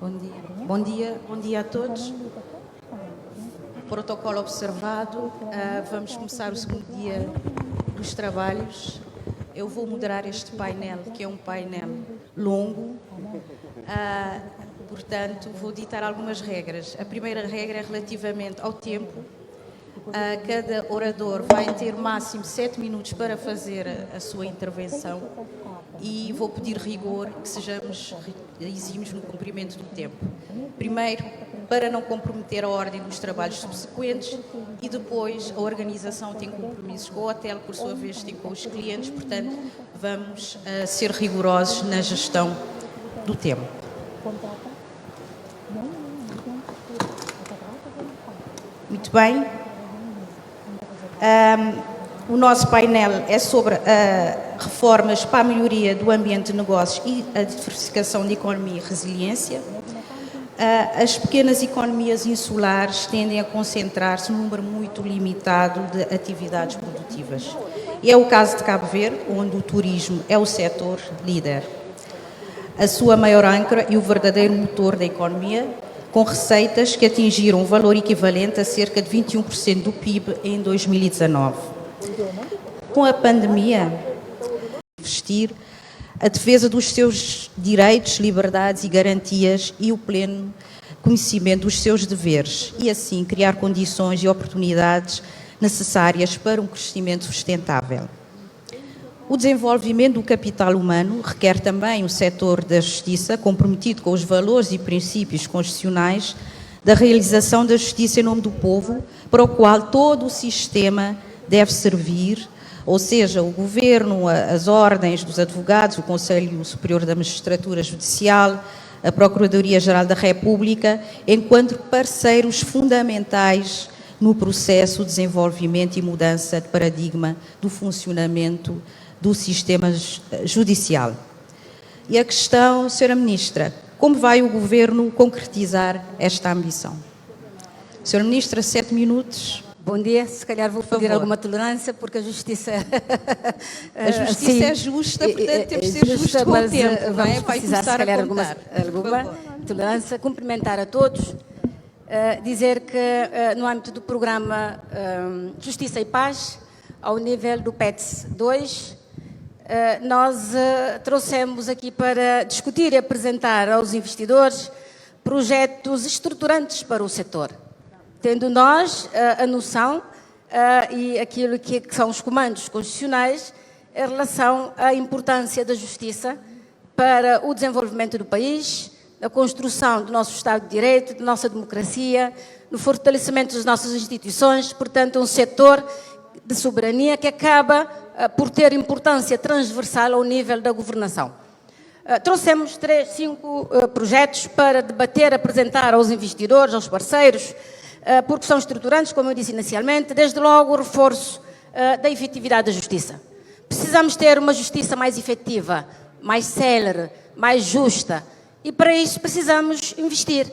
Bom dia. Bom dia a todos. Protocolo observado. Vamos começar o segundo dia dos trabalhos. Eu vou moderar este painel, que é um painel longo. Portanto, vou ditar algumas regras. A primeira regra é relativamente ao tempo. Cada orador vai ter máximo 7 minutos para fazer a sua intervenção e vou pedir rigor, que sejamos exímios no cumprimento do tempo. Primeiro, para não comprometer a ordem dos trabalhos subsequentes, e depois a organização tem compromissos com o hotel, por sua vez tem com os clientes, portanto vamos ser rigorosos na gestão do tempo. Muito bem. O nosso painel é sobre reformas para a melhoria do ambiente de negócios e a diversificação da economia e resiliência. As pequenas economias insulares tendem a concentrar-se num número muito limitado de atividades produtivas. É o caso de Cabo Verde, onde o turismo é o setor líder. A sua maior âncora e o verdadeiro motor da economia, com receitas que atingiram um valor equivalente a cerca de 21% do PIB em 2019. Com a pandemia, investir a defesa dos seus direitos, liberdades e garantias e o pleno conhecimento dos seus deveres e, assim, criar condições e oportunidades necessárias para um crescimento sustentável. O desenvolvimento do capital humano requer também um setor da justiça comprometido com os valores e princípios constitucionais da realização da justiça em nome do povo, para o qual todo o sistema deve servir, ou seja, o Governo, as ordens dos advogados, o Conselho Superior da Magistratura Judicial, a Procuradoria-Geral da República, enquanto parceiros fundamentais no processo de desenvolvimento e mudança de paradigma do funcionamento do sistema judicial. E a questão, Sra. Ministra, como vai o Governo concretizar esta ambição? Sra. Ministra, 7 minutos. Bom dia, se calhar vou pedir alguma tolerância, porque a justiça... A justiça é justa, portanto temos de ser justos com o tempo, não é? Vai começar a contar. Alguma tolerância, cumprimentar a todos, dizer que no âmbito do programa Justiça e Paz, ao nível do PETS 2, nós trouxemos aqui para discutir e apresentar aos investidores projetos estruturantes para o setor, tendo nós a noção e aquilo que são os comandos constitucionais em relação à importância da justiça para o desenvolvimento do país, a construção do nosso Estado de Direito, da nossa democracia, no fortalecimento das nossas instituições, portanto um setor de soberania que acaba por ter importância transversal ao nível da governação. Trouxemos 5 projetos para debater, apresentar aos investidores, aos parceiros, porque são estruturantes, como eu disse inicialmente, desde logo o reforço da efetividade da justiça. Precisamos ter uma justiça mais efetiva, mais célere, mais justa, e para isso precisamos investir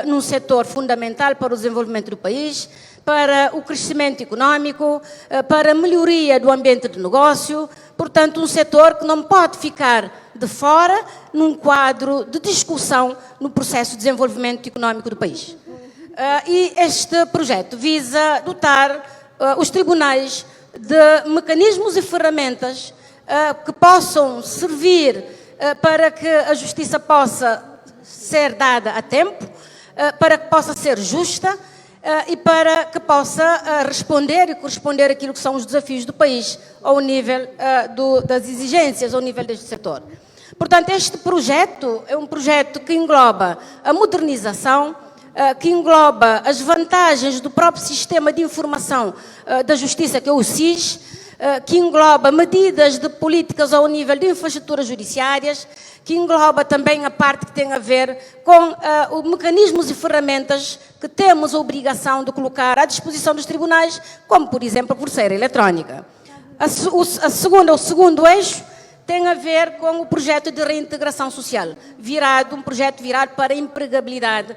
num setor fundamental para o desenvolvimento do país, para o crescimento económico, para a melhoria do ambiente de negócio, portanto um setor que não pode ficar de fora num quadro de discussão no processo de desenvolvimento económico do país. E este projeto visa dotar os tribunais de mecanismos e ferramentas que possam servir para que a justiça possa ser dada a tempo, para que possa ser justa e para que possa responder e corresponder àquilo que são os desafios do país ao nível das exigências, ao nível deste setor. Portanto, este projeto é um projeto que engloba a modernização, que engloba as vantagens do próprio sistema de informação da justiça, que é o SIS, que engloba medidas de políticas ao nível de infraestruturas judiciárias, que engloba também a parte que tem a ver com os mecanismos e ferramentas que temos a obrigação de colocar à disposição dos tribunais, como, por exemplo, a pulseira eletrónica. O segundo eixo tem a ver com o projeto de reintegração social, um projeto virado para a empregabilidade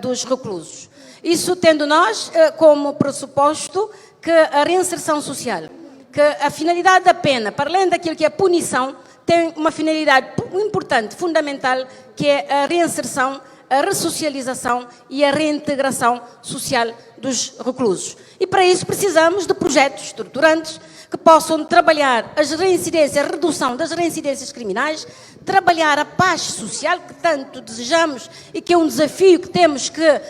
dos reclusos. Isso tendo nós como pressuposto que a reinserção social, que a finalidade da pena, para além daquilo que é punição, tem uma finalidade importante, fundamental, que é a reinserção a ressocialização e a reintegração social dos reclusos. E para isso precisamos de projetos estruturantes que possam trabalhar as reincidências, a redução das reincidências criminais, trabalhar a paz social que tanto desejamos e que é um desafio que temos que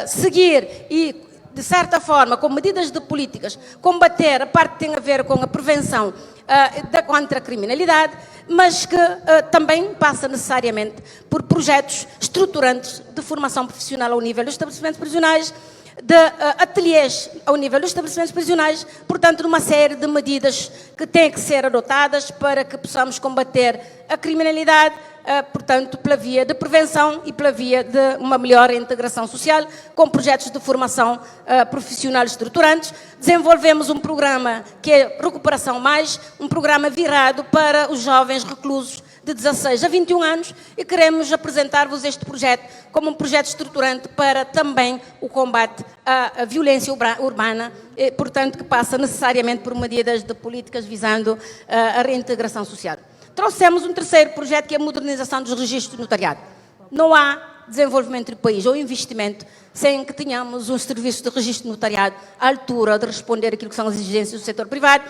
seguir e, de certa forma, com medidas de políticas, combater a parte que tem a ver com a prevenção contra a criminalidade, mas que também passa necessariamente por projetos estruturantes de formação profissional ao nível dos estabelecimentos prisionais, de ateliês ao nível dos estabelecimentos prisionais, portanto, numa série de medidas que têm que ser adotadas para que possamos combater a criminalidade, portanto, pela via de prevenção e pela via de uma melhor integração social, com projetos de formação profissional estruturantes. Desenvolvemos um programa que é Recuperação Mais, um programa virado para os jovens reclusos de 16 a 21 anos, e queremos apresentar-vos este projeto como um projeto estruturante para também o combate à violência urbana, e, portanto, que passa necessariamente por medidas de políticas visando a reintegração social. Trouxemos um terceiro projeto, que é a modernização dos registros do notariado. Não há desenvolvimento do país ou investimento sem que tenhamos um serviço de registro do notariado à altura de responder àquilo que são as exigências do setor privado,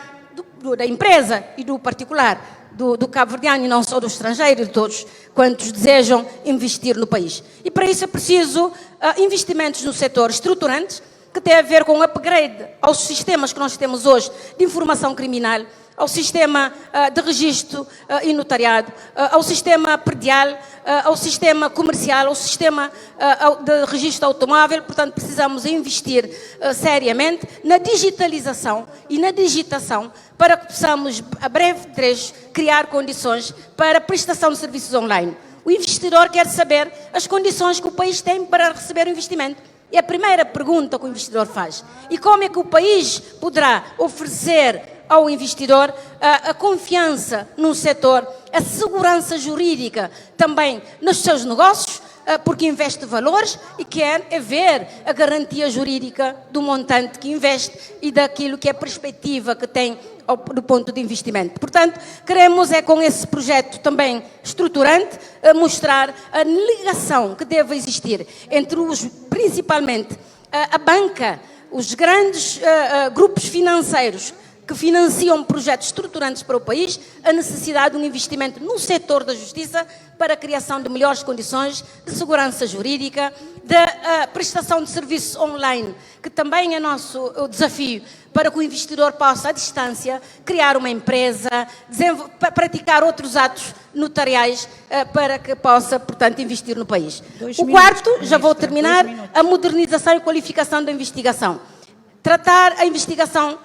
da empresa e do particular, do cabo-verdiano e não só do estrangeiro, de todos quantos desejam investir no país. E para isso é preciso investimentos no setor estruturantes, que tem a ver com o upgrade aos sistemas que nós temos hoje de informação criminal, ao sistema de registro e notariado, ao sistema predial, ao sistema comercial, ao sistema de registro automóvel. Portanto, precisamos investir seriamente na digitalização e na digitação para que possamos, a breve trecho, criar condições para a prestação de serviços online. O investidor quer saber as condições que o país tem para receber o investimento. É a primeira pergunta que o investidor faz. E como é que o país poderá oferecer ao investidor a confiança no setor, a segurança jurídica também nos seus negócios, porque investe valores e quer ver a garantia jurídica do montante que investe e daquilo que é a perspectiva que tem do ponto de investimento. Portanto, queremos com esse projeto também estruturante, mostrar a ligação que deve existir entre principalmente a banca, os grandes grupos financeiros que financiam projetos estruturantes para o país, a necessidade de um investimento no setor da justiça para a criação de melhores condições de segurança jurídica, da prestação de serviços online, que também é nosso desafio, para que o investidor possa, à distância, criar uma empresa, praticar outros atos notariais para que possa, portanto, investir no país. O quarto, já vou terminar, a modernização e qualificação da investigação. Tratar a investigação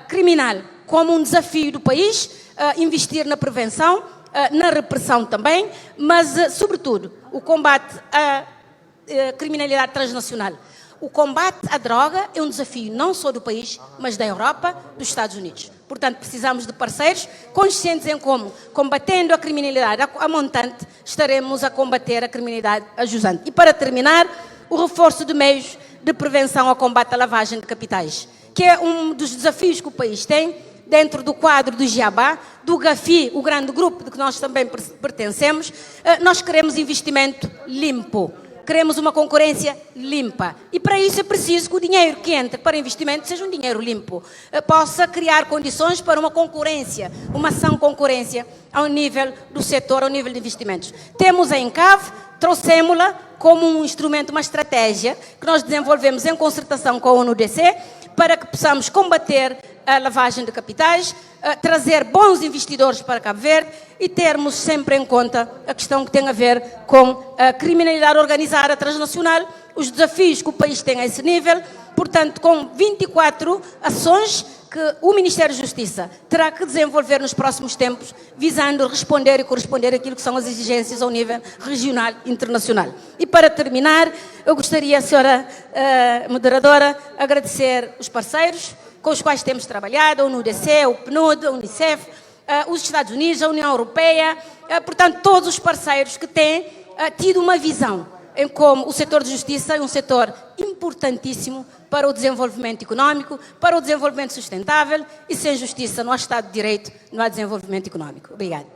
criminal como um desafio do país, investir na prevenção, na repressão também, mas, sobretudo, o combate à criminalidade transnacional. O combate à droga é um desafio não só do país, mas da Europa, dos Estados Unidos. Portanto, precisamos de parceiros conscientes em como, combatendo a criminalidade a montante, estaremos a combater a criminalidade a jusante. E, para terminar, o reforço de meios de prevenção ao combate à lavagem de capitais, que é um dos desafios que o país tem, dentro do quadro do GIABA, do GAFI, o grande grupo de que nós também pertencemos. Nós queremos investimento limpo, queremos uma concorrência limpa. E para isso é preciso que o dinheiro que entra para investimento seja um dinheiro limpo, possa criar condições para uma concorrência, uma sã concorrência ao nível do setor, ao nível de investimentos. Temos a ENCAV, trouxemos-la como um instrumento, uma estratégia que nós desenvolvemos em concertação com a ONU-DC, para que possamos combater a lavagem de capitais, trazer bons investidores para Cabo Verde e termos sempre em conta a questão que tem a ver com a criminalidade organizada transnacional, os desafios que o país tem a esse nível. Portanto, com 24 ações que o Ministério da Justiça terá que desenvolver nos próximos tempos, visando responder e corresponder àquilo que são as exigências ao nível regional e internacional. E, para terminar, eu gostaria, senhora moderadora, agradecer os parceiros com os quais temos trabalhado, a ONU-DC, o PNUD, a Unicef, os Estados Unidos, a União Europeia, portanto, todos os parceiros que têm tido uma visão em como o setor de justiça é um setor importantíssimo para o desenvolvimento económico, para o desenvolvimento sustentável, e sem justiça não há Estado de Direito, não há desenvolvimento económico. Obrigada.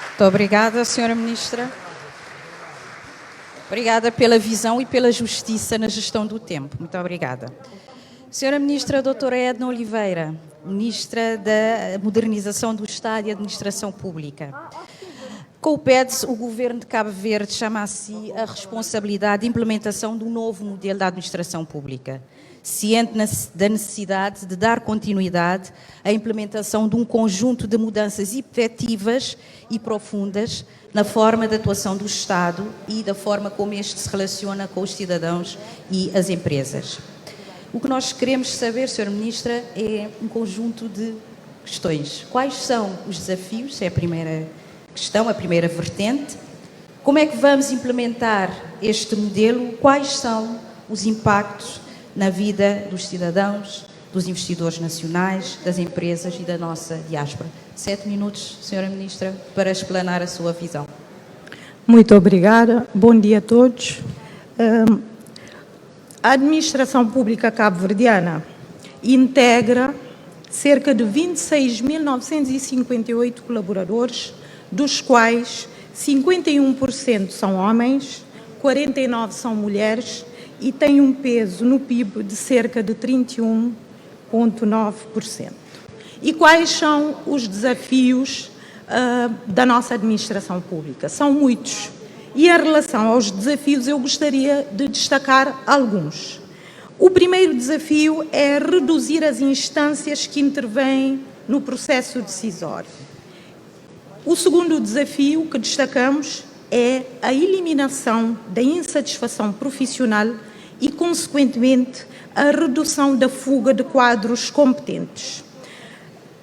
Muito obrigada, senhora Ministra. Obrigada pela visão e pela justiça na gestão do tempo. Muito obrigada. Senhora Ministra doutora Edna Oliveira, Ministra da Modernização do Estado e Administração Pública. Com o PEDS, o Governo de Cabo Verde chama a si a responsabilidade de implementação do novo modelo da administração pública, ciente da necessidade de dar continuidade à implementação de um conjunto de mudanças efetivas e profundas na forma de atuação do Estado e da forma como este se relaciona com os cidadãos e as empresas. O que nós queremos saber, Sra. Ministra, é um conjunto de questões. Quais são os desafios? É a primeira questão, a primeira vertente. Como é que vamos implementar este modelo? Quais são os impactos na vida dos cidadãos, dos investidores nacionais, das empresas e da nossa diáspora? 7 minutos, Sra. Ministra, para explanar a sua visão. Muito obrigada. Bom dia a todos. A administração pública cabo-verdiana integra cerca de 26.958 colaboradores, dos quais 51% são homens, 49% são mulheres e tem um peso no PIB de cerca de 31,9%. E quais são os desafios da nossa administração pública? São muitos. E em relação aos desafios, eu gostaria de destacar alguns. O primeiro desafio é reduzir as instâncias que intervêm no processo decisório. O segundo desafio que destacamos é a eliminação da insatisfação profissional e, consequentemente, a redução da fuga de quadros competentes.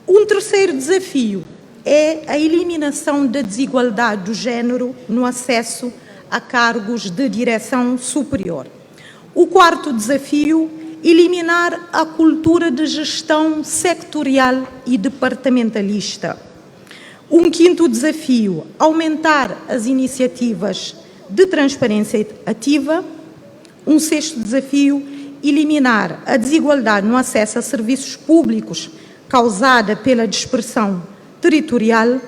Um terceiro desafio é a eliminação da desigualdade do género no acesso a cargos de direção superior. O quarto desafio, eliminar a cultura de gestão sectorial e departamentalista. Um quinto desafio, aumentar as iniciativas de transparência ativa. Um sexto desafio, eliminar a desigualdade no acesso a serviços públicos causada pela dispersão territorial.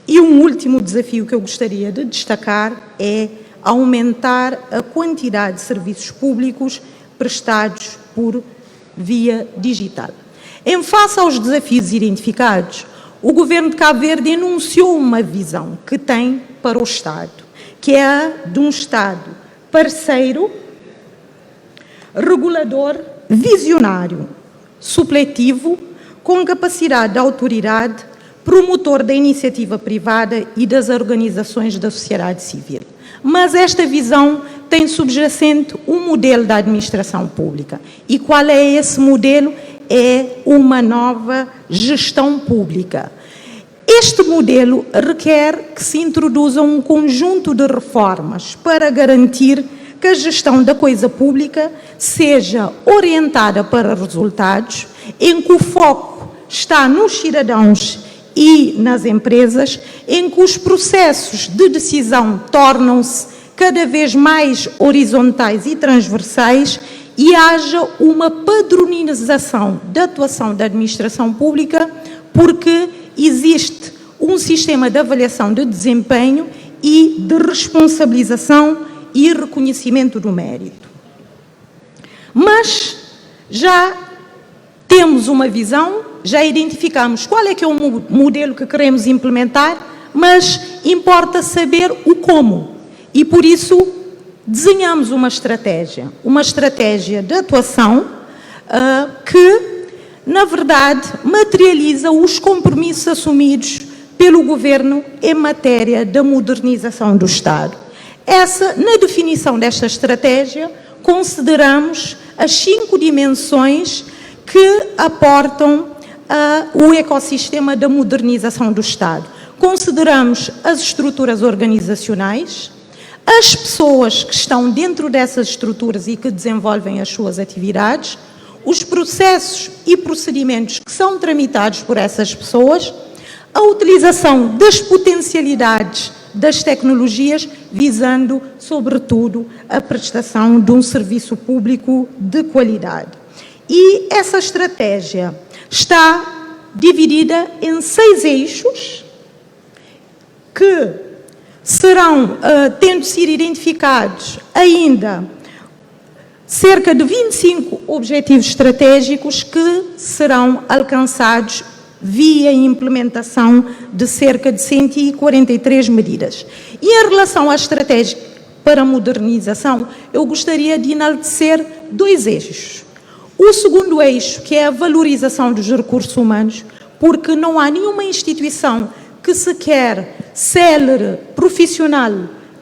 E um último desafio que eu gostaria de destacar é aumentar a quantidade de serviços públicos prestados por via digital. Em face aos desafios identificados, o Governo de Cabo Verde enunciou uma visão que tem para o Estado, que é a de um Estado parceiro, regulador, visionário, supletivo, com capacidade de autoridade, promotor da iniciativa privada e das organizações da sociedade civil. Mas esta visão tem subjacente um modelo da administração pública. E qual é esse modelo? É uma nova gestão pública. Este modelo requer que se introduza um conjunto de reformas para garantir que a gestão da coisa pública seja orientada para resultados, em que o foco está nos cidadãos e nas empresas, em que os processos de decisão tornam-se cada vez mais horizontais e transversais e haja uma padronização da atuação da administração pública, porque existe um sistema de avaliação de desempenho e de responsabilização e reconhecimento do mérito. Mas já temos uma visão, já identificamos qual é que é o modelo que queremos implementar, mas importa saber o como. E por isso desenhamos uma estratégia de atuação que, na verdade, materializa os compromissos assumidos pelo Governo em matéria da modernização do Estado. Na definição desta estratégia, consideramos as 5 dimensões que aportam o ecossistema da modernização do Estado. Consideramos as estruturas organizacionais, as pessoas que estão dentro dessas estruturas e que desenvolvem as suas atividades, os processos e procedimentos que são tramitados por essas pessoas, a utilização das potencialidades das tecnologias, visando, sobretudo, a prestação de um serviço público de qualidade. E essa estratégia está dividida em 6 eixos que serão, tendo sido identificados ainda cerca de 25 objetivos estratégicos que serão alcançados via implementação de cerca de 143 medidas. E em relação à estratégia para a modernização, eu gostaria de enaltecer 2 eixos. O segundo eixo, que é a valorização dos recursos humanos, porque não há nenhuma instituição que se quer célere, profissional,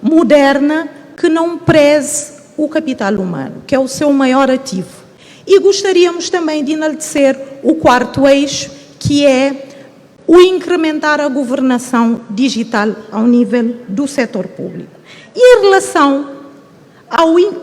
moderna, que não preze o capital humano, que é o seu maior ativo. E gostaríamos também de enaltecer o 4º eixo, que é o incrementar a governação digital ao nível do setor público. E em relação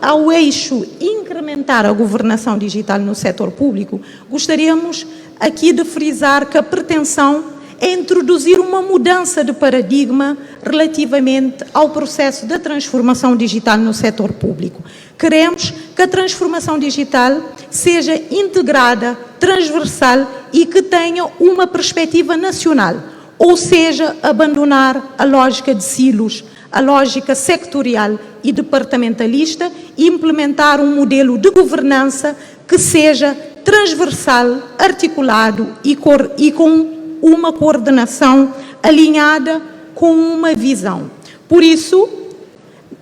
ao eixo incrementar a governação digital no setor público, gostaríamos aqui de frisar que a pretensão é introduzir uma mudança de paradigma relativamente ao processo da transformação digital no setor público. Queremos que a transformação digital seja integrada, transversal e que tenha uma perspectiva nacional, ou seja, abandonar a lógica de silos, a lógica sectorial e departamentalista e implementar um modelo de governança que seja transversal, articulado e com uma coordenação alinhada com uma visão. Por isso,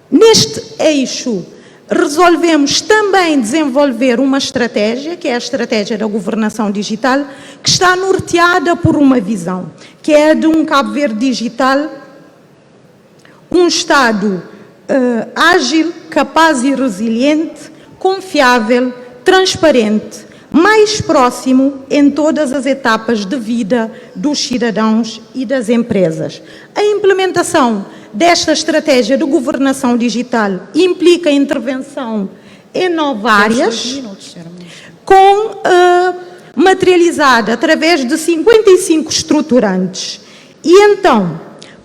neste eixo, resolvemos também desenvolver uma estratégia, que é a estratégia da governação digital, que está norteada por uma visão, que é de um Cabo Verde digital, um Estado ágil, capaz e resiliente, confiável, transparente, mais próximo em todas as etapas de vida dos cidadãos e das empresas. A implementação desta estratégia de governação digital implica intervenção em 9 áreas, materializada através de 55 estruturantes. E então,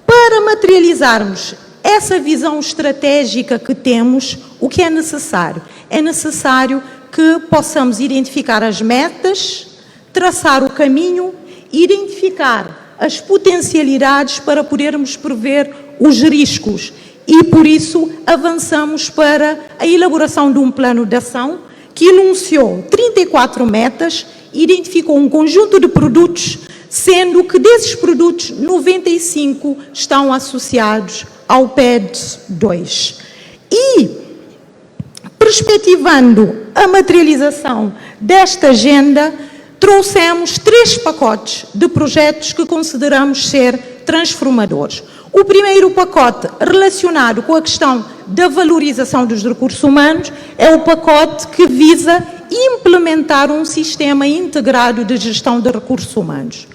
para materializarmos essa visão estratégica que temos, o que é necessário? É necessário que possamos identificar as metas, traçar o caminho, identificar as potencialidades para podermos prever os riscos e, por isso, avançamos para a elaboração de um plano de ação que enunciou 34 metas, identificou um conjunto de produtos, sendo que desses produtos, 95 estão associados ao PED 2. E, perspectivando a materialização desta agenda, trouxemos 3 pacotes de projetos que consideramos ser transformadores. O primeiro pacote, relacionado com a questão da valorização dos recursos humanos, é o pacote que visa implementar um sistema integrado de gestão de recursos humanos.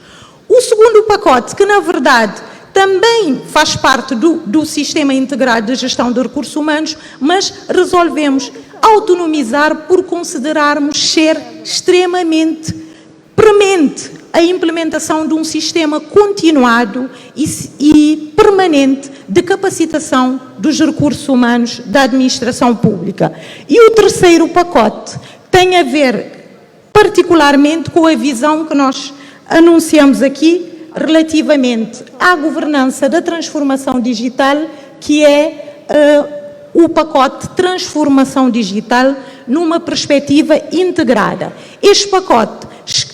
O segundo pacote, que na verdade também faz parte do sistema integrado de gestão de recursos humanos, mas resolvemos autonomizar por considerarmos ser extremamente premente a implementação de um sistema continuado e permanente de capacitação dos recursos humanos da administração pública. E o terceiro pacote tem a ver particularmente com a visão que nós anunciamos aqui relativamente à governança da transformação digital, que é o pacote Transformação Digital numa perspectiva integrada. Este pacote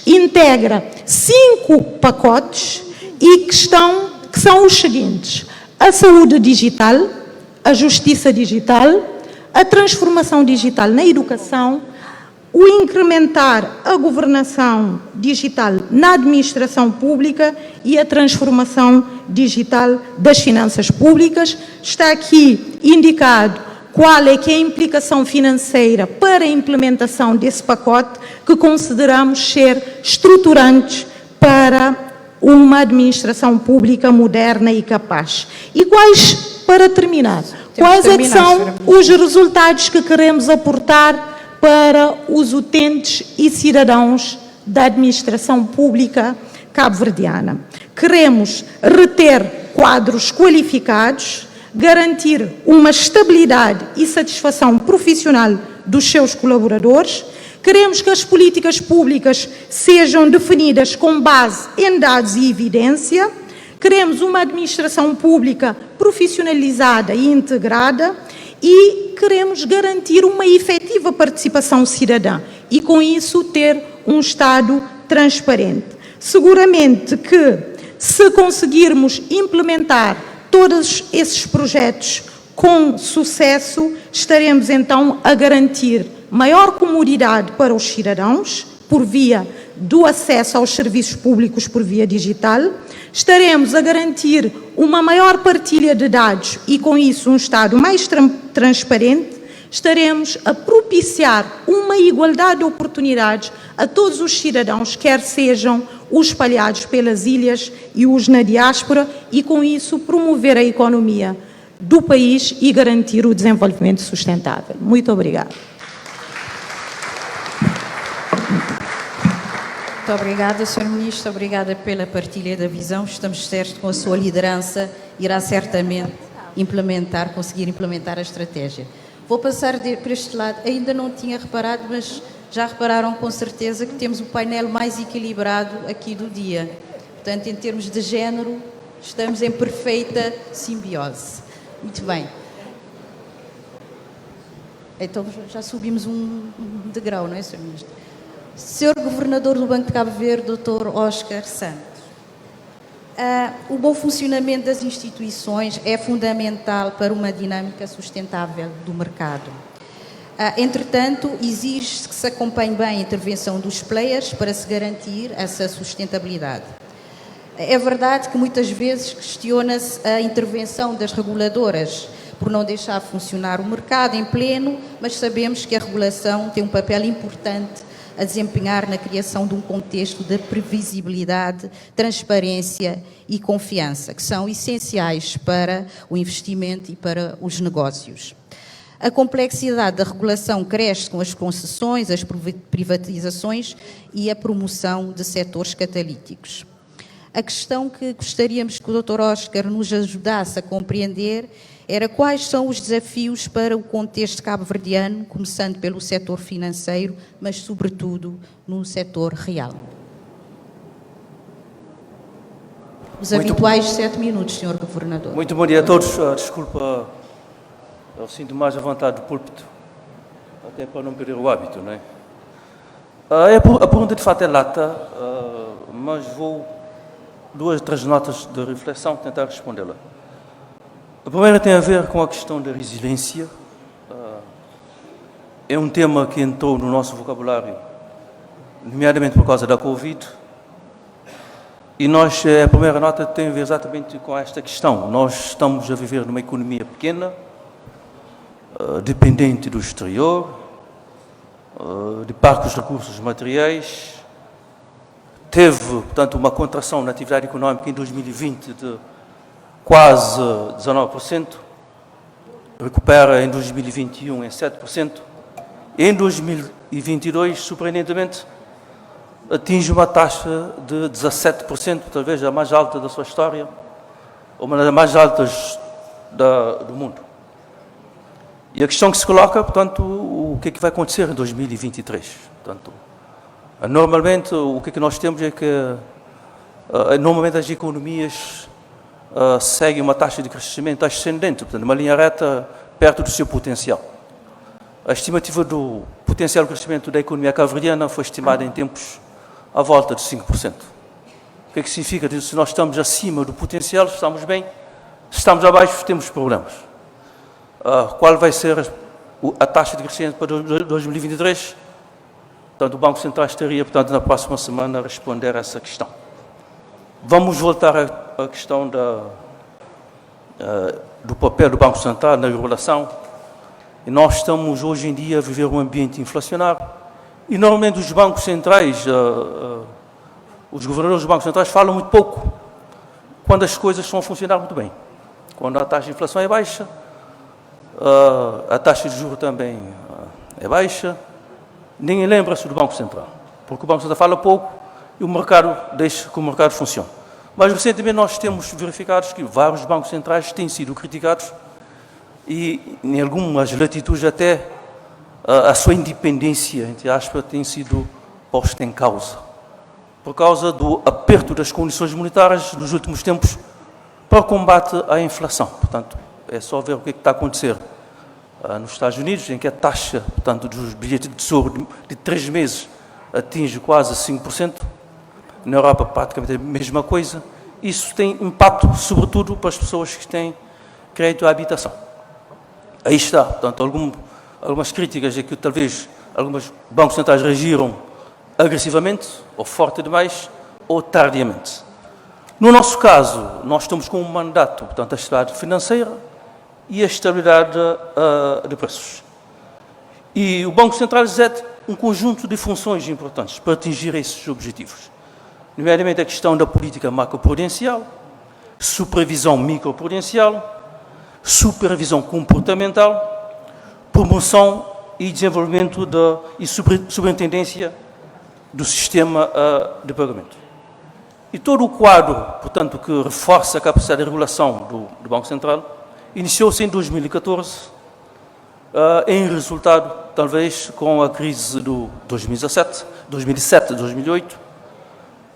integra 5 pacotes e que são os seguintes: a saúde digital, a justiça digital, a transformação digital na educação, o incrementar a governação digital na administração pública e a transformação digital das finanças públicas. Está aqui indicado qual é que é a implicação financeira para a implementação desse pacote, que consideramos ser estruturantes para uma administração pública moderna e capaz. E para terminar, quais é que são os resultados que queremos aportar para os utentes e cidadãos da administração pública cabo-verdiana? Queremos reter quadros qualificados, garantir uma estabilidade e satisfação profissional dos seus colaboradores. Queremos que as políticas públicas sejam definidas com base em dados e evidência. Queremos uma administração pública profissionalizada e integrada e queremos garantir uma efetiva participação cidadã e, com isso, ter um Estado transparente. Seguramente que, se conseguirmos implementar todos esses projetos com sucesso, estaremos então a garantir maior comodidade para os cidadãos, por via do acesso aos serviços públicos por via digital, estaremos a garantir uma maior partilha de dados e, com isso, um Estado mais transparente, estaremos a propiciar uma igualdade de oportunidades a todos os cidadãos, quer sejam os espalhados pelas ilhas e os na diáspora, e, com isso, promover a economia do país e garantir o desenvolvimento sustentável. Muito obrigada. Muito obrigada, Sr. Ministro. Obrigada pela partilha da visão. Estamos certos que com a sua liderança irá certamente conseguir implementar a estratégia. Vou passar para este lado. Ainda não tinha reparado, mas já repararam com certeza que temos o painel mais equilibrado aqui do dia. Portanto, em termos de género, estamos em perfeita simbiose. Muito bem. Então, já subimos um degrau, não é, Sr. Ministro? Sr. Governador do Banco de Cabo Verde, Dr. Oscar Santos. O bom funcionamento das instituições é fundamental para uma dinâmica sustentável do mercado. Entretanto, exige que se acompanhe bem a intervenção dos players para se garantir essa sustentabilidade. É verdade que muitas vezes questiona-se a intervenção das reguladoras por não deixar funcionar o mercado em pleno, mas sabemos que a regulação tem um papel importante a desempenhar na criação de um contexto de previsibilidade, transparência e confiança, que são essenciais para o investimento e para os negócios. A complexidade da regulação cresce com as concessões, as privatizações e a promoção de setores catalíticos. A questão que gostaríamos que o Dr. Oscar nos ajudasse a compreender era quais são os desafios para o contexto cabo-verdiano, começando pelo setor financeiro, mas sobretudo no setor real. Os habituais 7 minutos, Sr. Governador. Muito bom dia a todos. Desculpa, eu sinto mais à vontade do púlpito, até para não perder o hábito, não é? A pergunta de fato é lata, mas vou 2 ou 3 notas de reflexão tentar respondê-la. A primeira tem a ver com a questão da resiliência. É um tema que entrou no nosso vocabulário, nomeadamente por causa da Covid. E a primeira nota tem a ver exatamente com esta questão. Nós estamos a viver numa economia pequena, dependente do exterior, de parcos recursos materiais. Teve, portanto, uma contração na atividade económica em 2020 de quase 19%, recupera em 2021 em 7%, em 2022, surpreendentemente, atinge uma taxa de 17%, talvez a mais alta da sua história, ou uma das mais altas do mundo. E a questão que se coloca, portanto, o que é que vai acontecer em 2023? Portanto, normalmente, o que é que nós temos é que, normalmente, as economias seguem uma taxa de crescimento ascendente, portanto, uma linha reta perto do seu potencial. A estimativa do potencial de crescimento da economia cabo-verdiana foi estimada em tempos à volta de 5%. O que é que significa? Se nós estamos acima do potencial, estamos bem. Se estamos abaixo, temos problemas. Qual vai ser a taxa de crescimento para 2023? Portanto, o Banco Central estaria, portanto, na próxima semana a responder a essa questão. Vamos voltar à questão do papel do Banco Central na regulação. E nós estamos, hoje em dia, a viver um ambiente inflacionário. E, normalmente, os bancos centrais, os governadores dos bancos centrais falam muito pouco quando as coisas estão a funcionar muito bem. Quando a taxa de inflação é baixa, a taxa de juros também é baixa, ninguém lembra-se do Banco Central, porque o Banco Central fala pouco e o mercado deixa que o mercado funcione. Mas, recentemente, nós temos verificado que vários bancos centrais têm sido criticados e, em algumas latitudes, até a sua independência, entre aspas, tem sido posta em causa. Por causa do aperto das condições monetárias nos últimos tempos, para o combate à inflação. Portanto, é só ver o que está a acontecer nos Estados Unidos, em que a taxa, portanto, dos bilhetes de tesouro de 3 meses atinge quase 5%. Na Europa, praticamente a mesma coisa. Isso tem impacto, sobretudo, para as pessoas que têm crédito à habitação. Aí está, portanto, algumas críticas é que talvez alguns bancos centrais reagiram agressivamente, ou forte demais, ou tardiamente. No nosso caso, nós estamos com um mandato, portanto, a estabilidade financeira e a estabilidade de preços. E o Banco Central exerce um conjunto de funções importantes para atingir esses objetivos, nomeadamente a questão da política macroprudencial, supervisão microprudencial, supervisão comportamental, promoção e desenvolvimento e superintendência do sistema de pagamento. E todo o quadro, portanto, que reforça a capacidade de regulação do Banco Central, iniciou-se em 2014, em resultado, talvez, com a crise do 2017, 2008,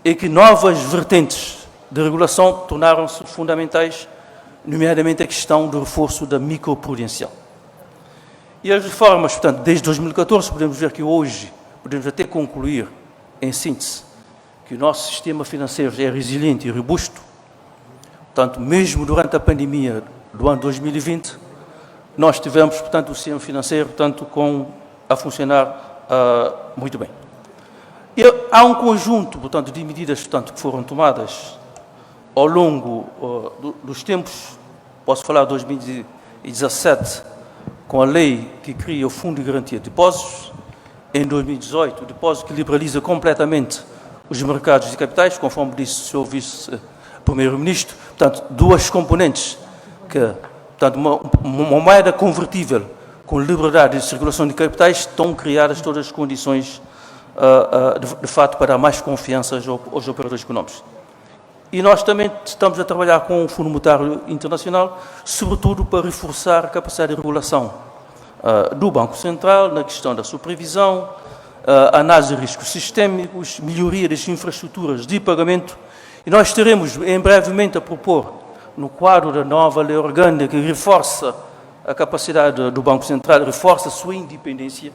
e que novas vertentes de regulação tornaram-se fundamentais, nomeadamente a questão do reforço da microprudencial. E as reformas, portanto, desde 2014, podemos ver que hoje, podemos até concluir, em síntese, que o nosso sistema financeiro é resiliente e robusto. Portanto, mesmo durante a pandemia do ano 2020, nós tivemos, portanto, o sistema financeiro, portanto, a funcionar muito bem. E há um conjunto, portanto, de medidas, portanto, que foram tomadas ao longo dos tempos. Posso falar de 2017, com a lei que cria o Fundo de Garantia de Depósitos. Em 2018, o depósito que liberaliza completamente os mercados de capitais, conforme disse o Sr. Vice-Primeiro-Ministro. Portanto, duas componentes, portanto, uma moeda convertível com liberdade de circulação de capitais, estão criadas todas as condições, de fato, para dar mais confiança aos operadores económicos. E nós também estamos a trabalhar com o Fundo Monetário Internacional, sobretudo para reforçar a capacidade de regulação do Banco Central, na questão da supervisão, análise de riscos sistémicos, melhoria das infraestruturas de pagamento. E nós teremos, em brevemente, a propor, no quadro da nova lei orgânica, que reforça a capacidade do Banco Central, reforça a sua independência,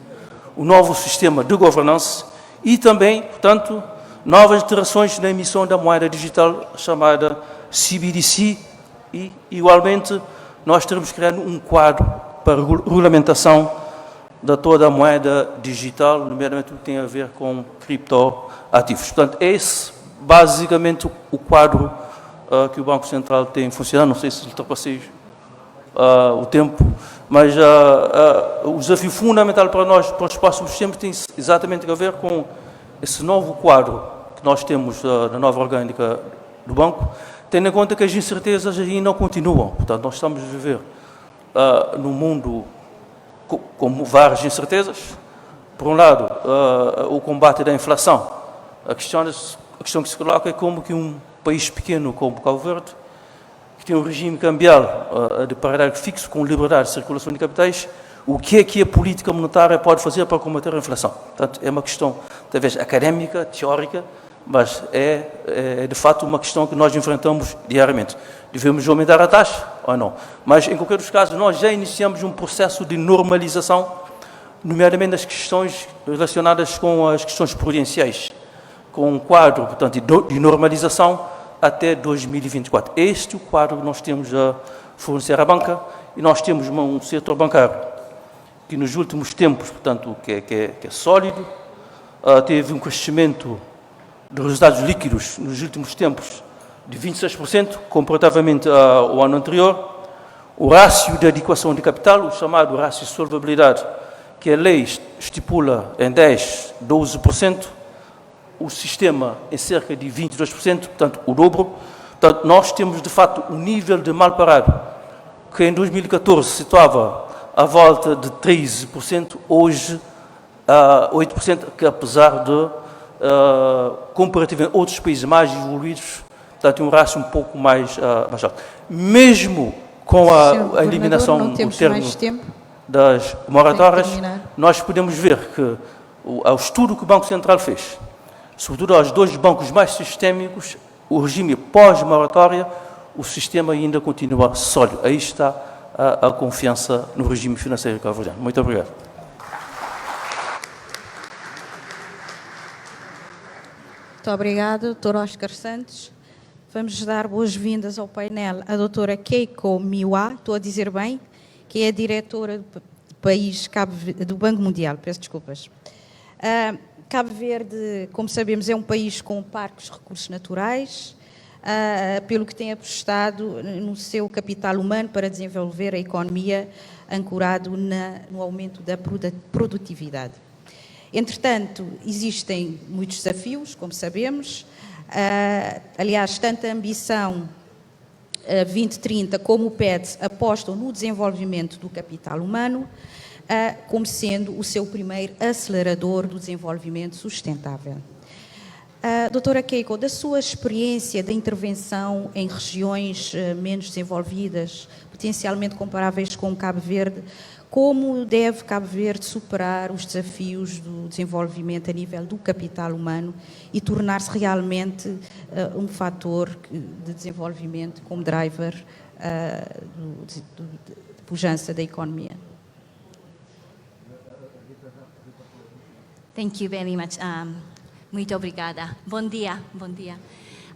o novo sistema de governança e também, portanto, novas interações na emissão da moeda digital chamada CBDC e, igualmente, nós teremos criado um quadro para a regulamentação de toda a moeda digital, nomeadamente o que tem a ver com criptoativos. Portanto, é esse, basicamente, o quadro que o Banco Central tem funcionado. Não sei se ultrapassei o tempo, mas o desafio fundamental para nós, para os próximos tempos, tem exatamente a ver com esse novo quadro que nós temos na nova orgânica do banco, tendo em conta que as incertezas ainda continuam. Portanto, nós estamos a viver num mundo com várias incertezas. Por um lado, o combate da inflação. A questão que se coloca é como que um país pequeno como Cabo Verde, que tem um regime cambial de paridade fixo com liberdade de circulação de capitais, o que é que a política monetária pode fazer para combater a inflação? Portanto, é uma questão, talvez, académica, teórica, mas é de fato uma questão que nós enfrentamos diariamente. Devemos aumentar a taxa ou não? Mas, em qualquer dos casos, nós já iniciamos um processo de normalização, nomeadamente das questões relacionadas com as questões prudenciais, com um quadro, portanto, de normalização até 2024. Este é o quadro que nós temos a fornecer à banca, e nós temos um setor bancário que nos últimos tempos, portanto, que é sólido, teve um crescimento de resultados líquidos nos últimos tempos de 26%, comparativamente ao ano anterior. O rácio de adequação de capital, o chamado rácio de solvabilidade, que a lei estipula em 10%, 12%, o sistema em cerca de 22%, portanto, o dobro. Portanto, nós temos, de fato, um nível de mal parado, que em 2014 se situava à volta de 13%, hoje 8%, que apesar de, comparativamente a outros países mais evoluídos, portanto, um rácio um pouco mais alto. Mesmo com a eliminação do termo das moratórias, nós podemos ver que o estudo que o Banco Central fez, sobretudo aos dois bancos mais sistémicos, o regime pós-moratória, o sistema ainda continua sólido. Aí está a confiança no regime financeiro cabo-verdiano. Muito obrigado. Muito obrigada, Dr. Oscar Santos. Vamos dar boas-vindas ao painel a doutora Keiko Miwa, estou a dizer bem, que é a diretora do país do Banco Mundial. Peço desculpas. Cabo Verde, como sabemos, é um país com parcos recursos naturais, pelo que tem apostado no seu capital humano para desenvolver a economia ancorado no aumento da produtividade. Entretanto, existem muitos desafios, como sabemos. Aliás, tanto a ambição 2030 como o PED apostam no desenvolvimento do capital humano, como sendo o seu primeiro acelerador do desenvolvimento sustentável. Doutora Keiko, da sua experiência de intervenção em regiões menos desenvolvidas, potencialmente comparáveis com Cabo Verde, como deve Cabo Verde superar os desafios do desenvolvimento a nível do capital humano e tornar-se realmente um fator de desenvolvimento como driver de pujança da economia? Thank you very much. Muito obrigada. Bom dia.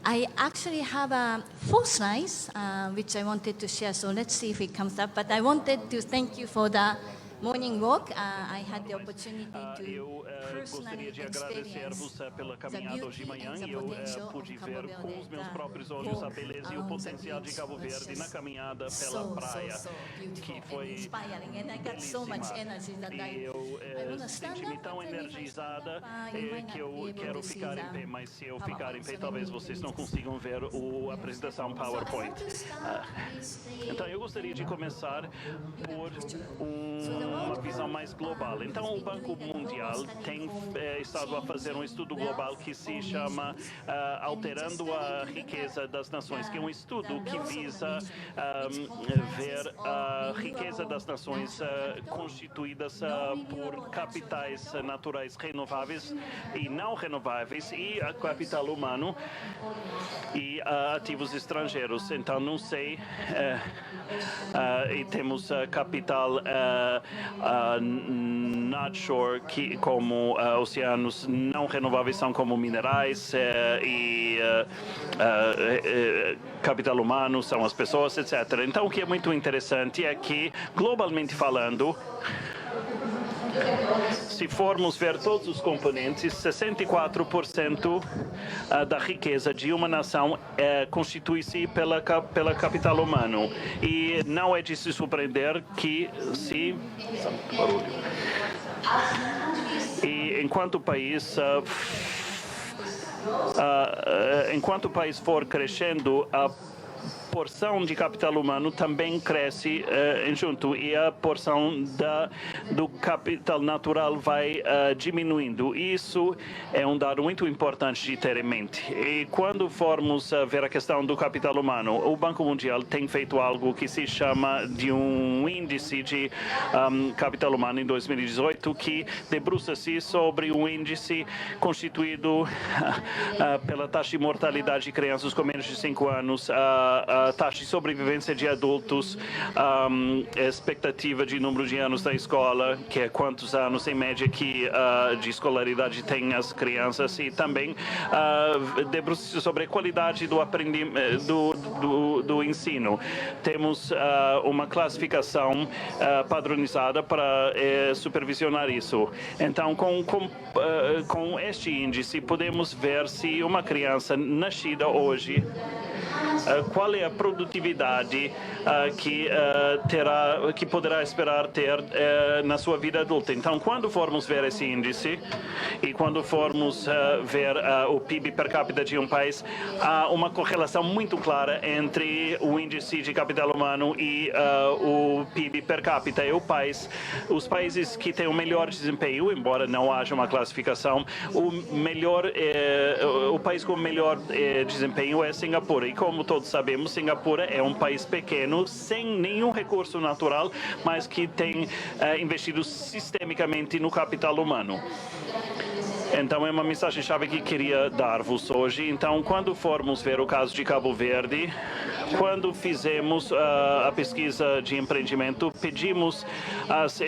I actually have 4 slides, which I wanted to share, so let's see if it comes up. But I wanted to thank you for the morning walk. I had the opportunity to personally experience pela the caminhada hoje de beauty manhã and the e eu potential pude of ver Cabo com os meus Verde próprios olhos a walk beleza e o along the potencial de beach Cabo was Verde na just caminhada pela so praia, beautiful que and foi inspiring, and I got so much energy that e eu I want to stand senti-me up, tão but then if I stand energizada up, you might que not eu be able quero to see ficar em the pé, mas se eu PowerPoint, ficar em pé, so talvez let me vocês não just- consigam ver a apresentação PowerPoint. Então, eu gostaria de começar por uma visão mais global. Então, o Banco Mundial tem estado a fazer um estudo global que se chama Alterando a Riqueza das Nações, que é um estudo que visa ver a riqueza das nações constituídas por capitais naturais renováveis e não renováveis e capital humano e ativos estrangeiros. Então, não sei, e temos capital not shore, como oceanos não renováveis são como minerais e capital humano são as pessoas, etc. Então, o que é muito interessante é que, globalmente falando, se formos ver todos os componentes, 64% da riqueza de uma nação constitui-se pela capital humano. E não é de se surpreender que se... E enquanto o país for crescendo, a porção de capital humano também cresce junto e a porção do capital natural vai diminuindo. Isso é um dado muito importante de ter em mente. E quando formos ver a questão do capital humano, o Banco Mundial tem feito algo que se chama de um índice de capital humano em 2018 que debruça-se sobre um índice constituído pela taxa de mortalidade de crianças com menos de 5 anos, a taxa de sobrevivência de adultos, expectativa de número de anos da escola, que é quantos anos em média que de escolaridade têm as crianças, e também debruça-se sobre a qualidade do ensino. Temos uma classificação padronizada para supervisionar isso. Então, com este índice, podemos ver se uma criança nascida hoje, qual é a produtividade que poderá esperar ter na sua vida adulta. Então, quando formos ver esse índice e quando formos ver o PIB per capita de um país, há uma correlação muito clara entre o índice de capital humano e o PIB per capita. E os países que têm o melhor desempenho, embora não haja uma classificação, o país com o melhor desempenho é Singapura. E como todos sabemos, Singapura é um país pequeno, sem nenhum recurso natural, mas que tem investido sistemicamente no capital humano. Então, é uma mensagem-chave que queria dar-vos hoje. Então, quando formos ver o caso de Cabo Verde, Quando fizemos a pesquisa de empreendimento, pedimos às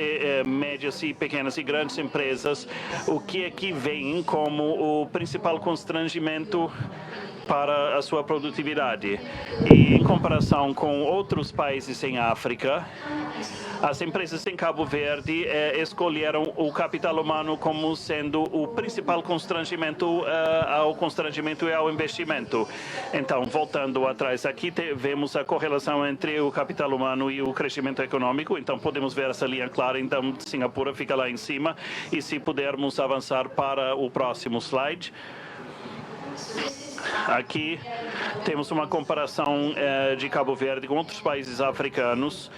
médias e pequenas e grandes empresas o que é que vem como o principal constrangimento para a sua produtividade. E em comparação com outros países em África, as empresas em Cabo Verde escolheram o capital humano como sendo o principal constrangimento ao constrangimento e ao investimento. Então, voltando atrás, aqui vemos a correlação entre o capital humano e o crescimento econômico. Então, podemos ver essa linha clara. Então, Singapura fica lá em cima. E se pudermos avançar para o próximo slide. Aqui temos uma comparação de Cabo Verde com outros países africanos.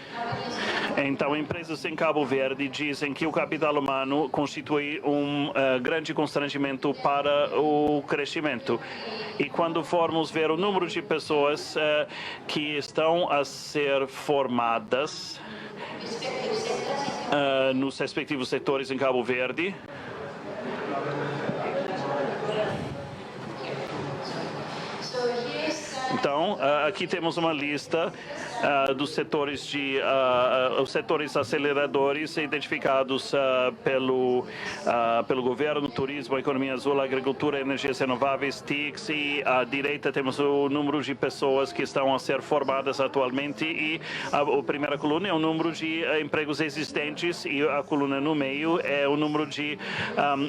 Então, empresas em Cabo Verde dizem que o capital humano constitui um grande constrangimento para o crescimento. E quando formos ver o número de pessoas que estão a ser formadas nos respectivos setores em Cabo Verde, então, aqui temos uma lista dos setores os setores aceleradores identificados pelo governo: turismo, economia azul, agricultura, energias renováveis, TICs, e à direita temos o número de pessoas que estão a ser formadas atualmente, e a primeira coluna é o número de empregos existentes, e a coluna no meio é o número de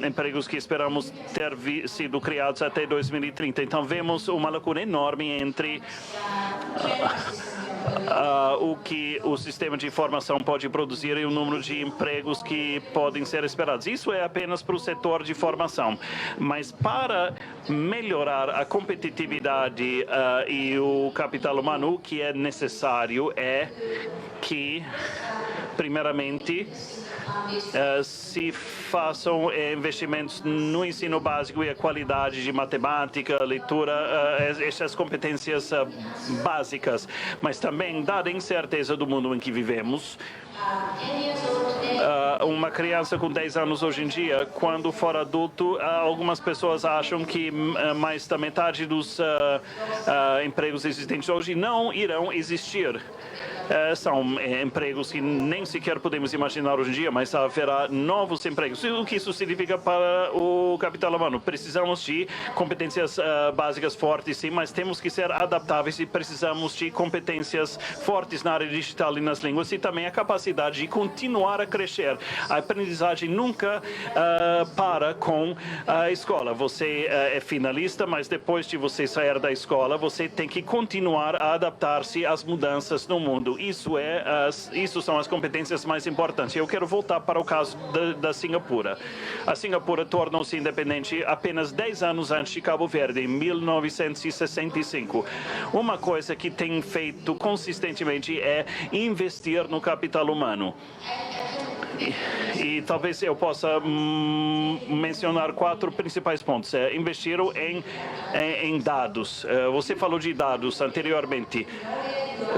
empregos que esperamos ter sido criados até 2030. Então, vemos uma lacuna enorme entre o que o sistema de informação pode produzir e o número de empregos que podem ser esperados. Isso é apenas para o setor de formação. Mas para melhorar a competitividade e o capital humano, o que é necessário é que, primeiramente, se façam investimentos no ensino básico e a qualidade de matemática, leitura, essas competências básicas, mas também, dada a incerteza do mundo em que vivemos, uma criança com 10 anos hoje em dia, quando for adulto, algumas pessoas acham que mais da metade dos empregos existentes hoje não irão existir. São empregos que nem sequer podemos imaginar hoje em dia, mas haverá novos empregos. O que isso significa para o capital humano? Precisamos de competências básicas fortes, sim, mas temos que ser adaptáveis e precisamos de competências fortes na área digital e nas línguas, e também a capacidade de continuar a crescer. A aprendizagem nunca para com a escola. Você é finalista, mas depois de você sair da escola, você tem que continuar a adaptar-se às mudanças no mundo. Isso são as competências mais importantes. Eu quero voltar para o caso da Singapura. A Singapura tornou-se independente apenas 10 anos antes de Cabo Verde, em 1965. Uma coisa que tem feito consistentemente é investir no capital humano. E talvez eu possa mencionar 4 principais pontos. Investiram em dados. Você falou de dados anteriormente.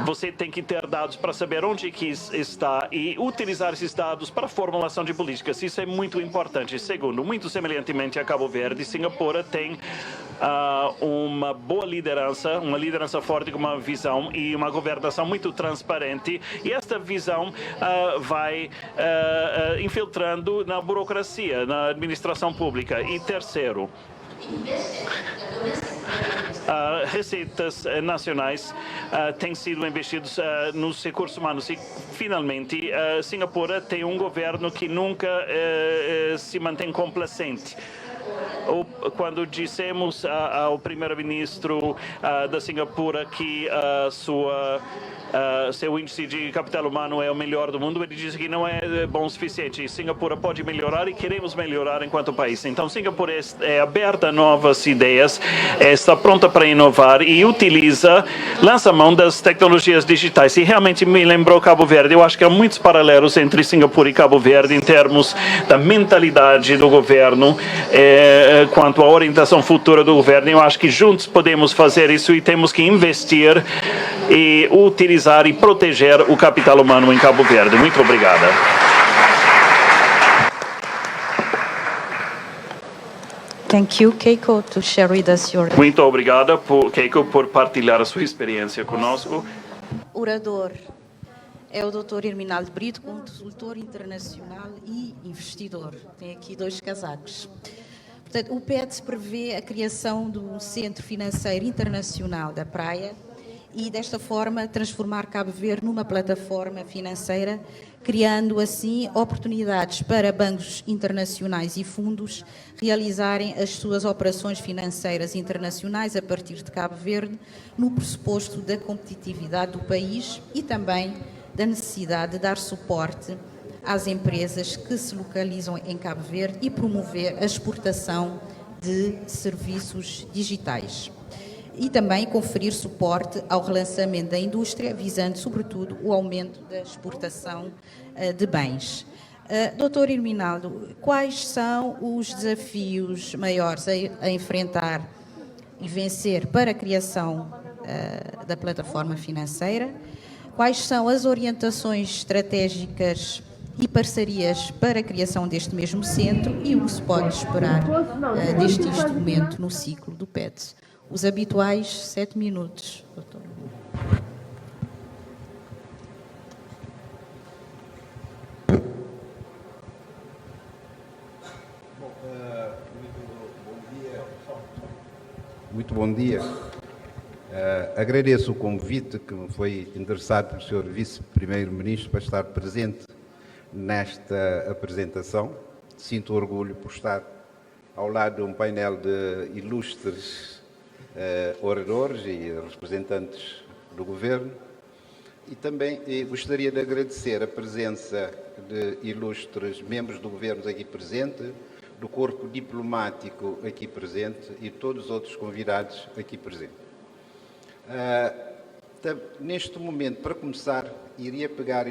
Você tem que ter dados para saber onde que está e utilizar esses dados para a formulação de políticas. Isso é muito importante. Segundo, muito semelhantemente a Cabo Verde, Singapura tem uma boa liderança, uma liderança forte com uma visão e uma governação muito transparente. E esta visão vai infiltrando na burocracia, na administração pública. E terceiro, receitas nacionais têm sido investidos nos recursos humanos, e finalmente Singapura tem um governo que nunca se mantém complacente. Quando dissemos ao primeiro-ministro da Singapura que seu índice de capital humano é o melhor do mundo, ele disse que não é bom o suficiente. Singapura pode melhorar e queremos melhorar enquanto país. Então, Singapura é aberta a novas ideias, está pronta para inovar e lança mão das tecnologias digitais. E realmente me lembrou Cabo Verde. Eu acho que há muitos paralelos entre Singapura e Cabo Verde em termos da mentalidade do governo, quanto à orientação futura do governo. Eu acho que juntos podemos fazer isso e temos que investir e utilizar e proteger o capital humano em Cabo Verde. Muito obrigada. Thank you, Keiko, to share with us your... Muito obrigada, Keiko, por partilhar a sua experiência conosco. Orador é o Dr. Herminaldo Brito, consultor internacional e investidor. Tem aqui 2 casacos. Portanto, o PETS prevê a criação de um centro financeiro internacional da praia e, desta forma, transformar Cabo Verde numa plataforma financeira, criando, assim, oportunidades para bancos internacionais e fundos realizarem as suas operações financeiras internacionais a partir de Cabo Verde, no pressuposto da competitividade do país e também da necessidade de dar suporte às empresas que se localizam em Cabo Verde e promover a exportação de serviços digitais. E também conferir suporte ao relançamento da indústria, visando, sobretudo, o aumento da exportação de bens. Dr. Herminaldo, quais são os desafios maiores a enfrentar e vencer para a criação da plataforma financeira? Quais são as orientações estratégicas e parcerias para a criação deste mesmo centro e o que se pode esperar deste instrumento no ciclo do PETS? Os habituais 7 minutos, doutor. Muito bom dia. Agradeço o convite que me foi endereçado pelo Sr. Vice-Primeiro-Ministro para estar presente nesta apresentação. Sinto orgulho por estar ao lado de um painel de ilustres oradores e representantes do Governo e também gostaria de agradecer a presença de ilustres membros do Governo aqui presente, do corpo diplomático aqui presente e todos os outros convidados aqui presentes. Neste momento, para começar, iria pegar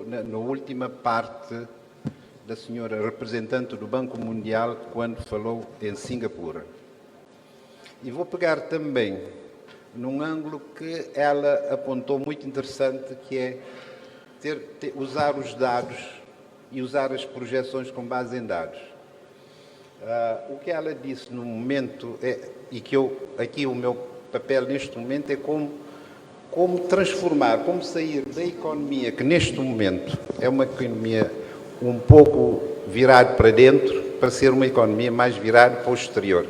na última parte da senhora representante do Banco Mundial quando falou em Singapura. E vou pegar também num ângulo que ela apontou muito interessante, que é usar os dados e usar as projeções com base em dados. O que ela disse no momento, e que aqui o meu papel neste momento é como transformar, como sair da economia, que neste momento é uma economia um pouco virada para dentro, para ser uma economia mais virada para o exterior.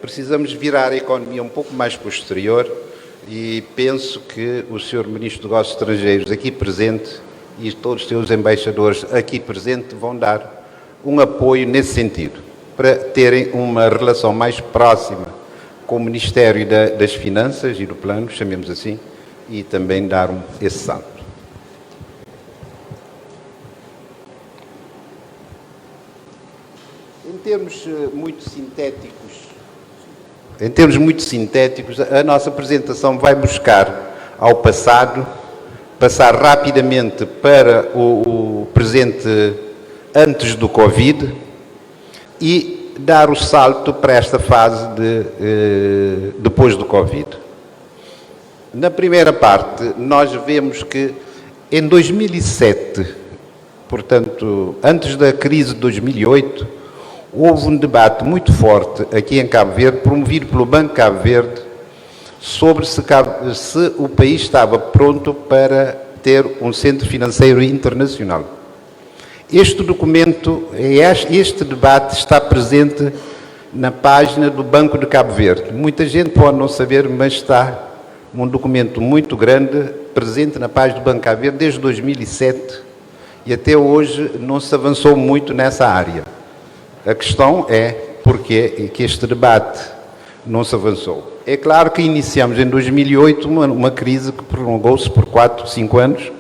Precisamos virar a economia um pouco mais para o exterior e penso que o Sr. Ministro dos Negócios Estrangeiros aqui presente e todos os seus embaixadores aqui presentes vão dar um apoio nesse sentido, para terem uma relação mais próxima com o Ministério das Finanças e do Plano, chamemos assim, e também dar esse salto. Em termos muito sintéticos, a nossa apresentação vai buscar ao passado, passar rapidamente para o presente antes do Covid e dar o salto para esta fase depois do Covid. Na primeira parte, nós vemos que em 2007, portanto, antes da crise de 2008, houve um debate muito forte aqui em Cabo Verde, promovido pelo Banco Cabo Verde, sobre se o país estava pronto para ter um centro financeiro internacional. Este documento, este debate está presente na página do Banco de Cabo Verde. Muita gente pode não saber, mas está um documento muito grande presente na página do Banco de Cabo Verde desde 2007 e até hoje não se avançou muito nessa área. A questão é porque que este debate não se avançou. É claro que iniciamos em 2008 uma crise que prolongou-se por 4, 5 anos,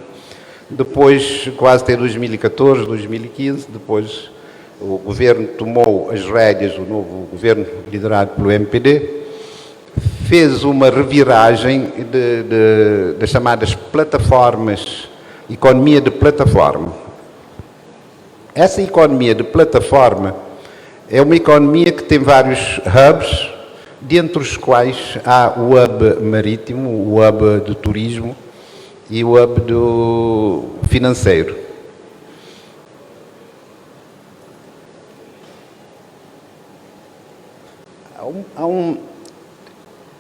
depois quase até 2014, 2015, depois o Governo tomou as rédeas, o novo Governo liderado pelo MPD, fez uma reviragem das chamadas plataformas, economia de plataforma. Essa economia de plataforma é uma economia que tem vários hubs, dentre os quais há o hub marítimo, o hub de turismo e o hub do financeiro.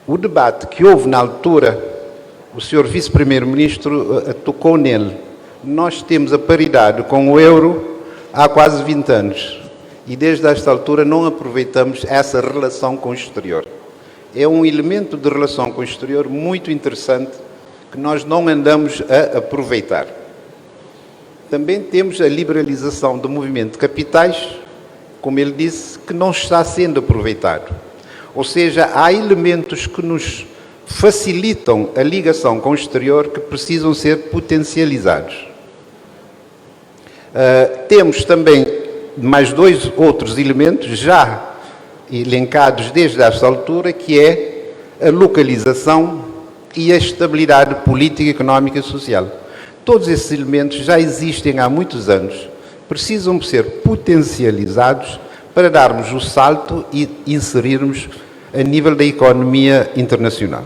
O debate que houve na altura, o Sr. Vice-Primeiro-Ministro tocou nele. Nós temos a paridade com o euro há quase 20 anos e desde esta altura não aproveitamos essa relação com o exterior. É um elemento de relação com o exterior muito interessante que nós não andamos a aproveitar. Também temos a liberalização do movimento de capitais, como ele disse, que não está sendo aproveitado. Ou seja, há elementos que nos facilitam a ligação com o exterior que precisam ser potencializados. Temos também mais dois outros elementos já elencados desde esta altura, que é a localização e a estabilidade política, económica e social. Todos esses elementos já existem há muitos anos, precisam ser potencializados para darmos o salto e inserirmos a nível da economia internacional.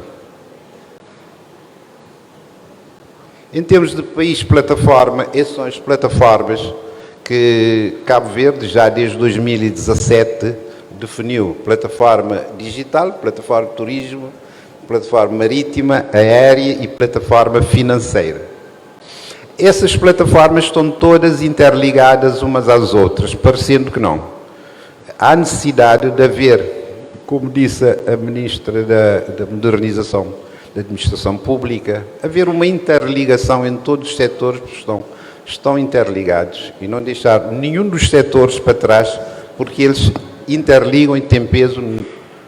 Em termos de país plataforma, essas são as plataformas que Cabo Verde, já desde 2017, definiu: plataforma digital, plataforma de turismo, plataforma marítima, aérea e plataforma financeira. Essas plataformas estão todas interligadas umas às outras, parecendo que não. Há necessidade de haver, como disse a Ministra da Modernização da Administração Pública, haver uma interligação em todos os setores que estão interligados e não deixar nenhum dos setores para trás, porque eles interligam e têm peso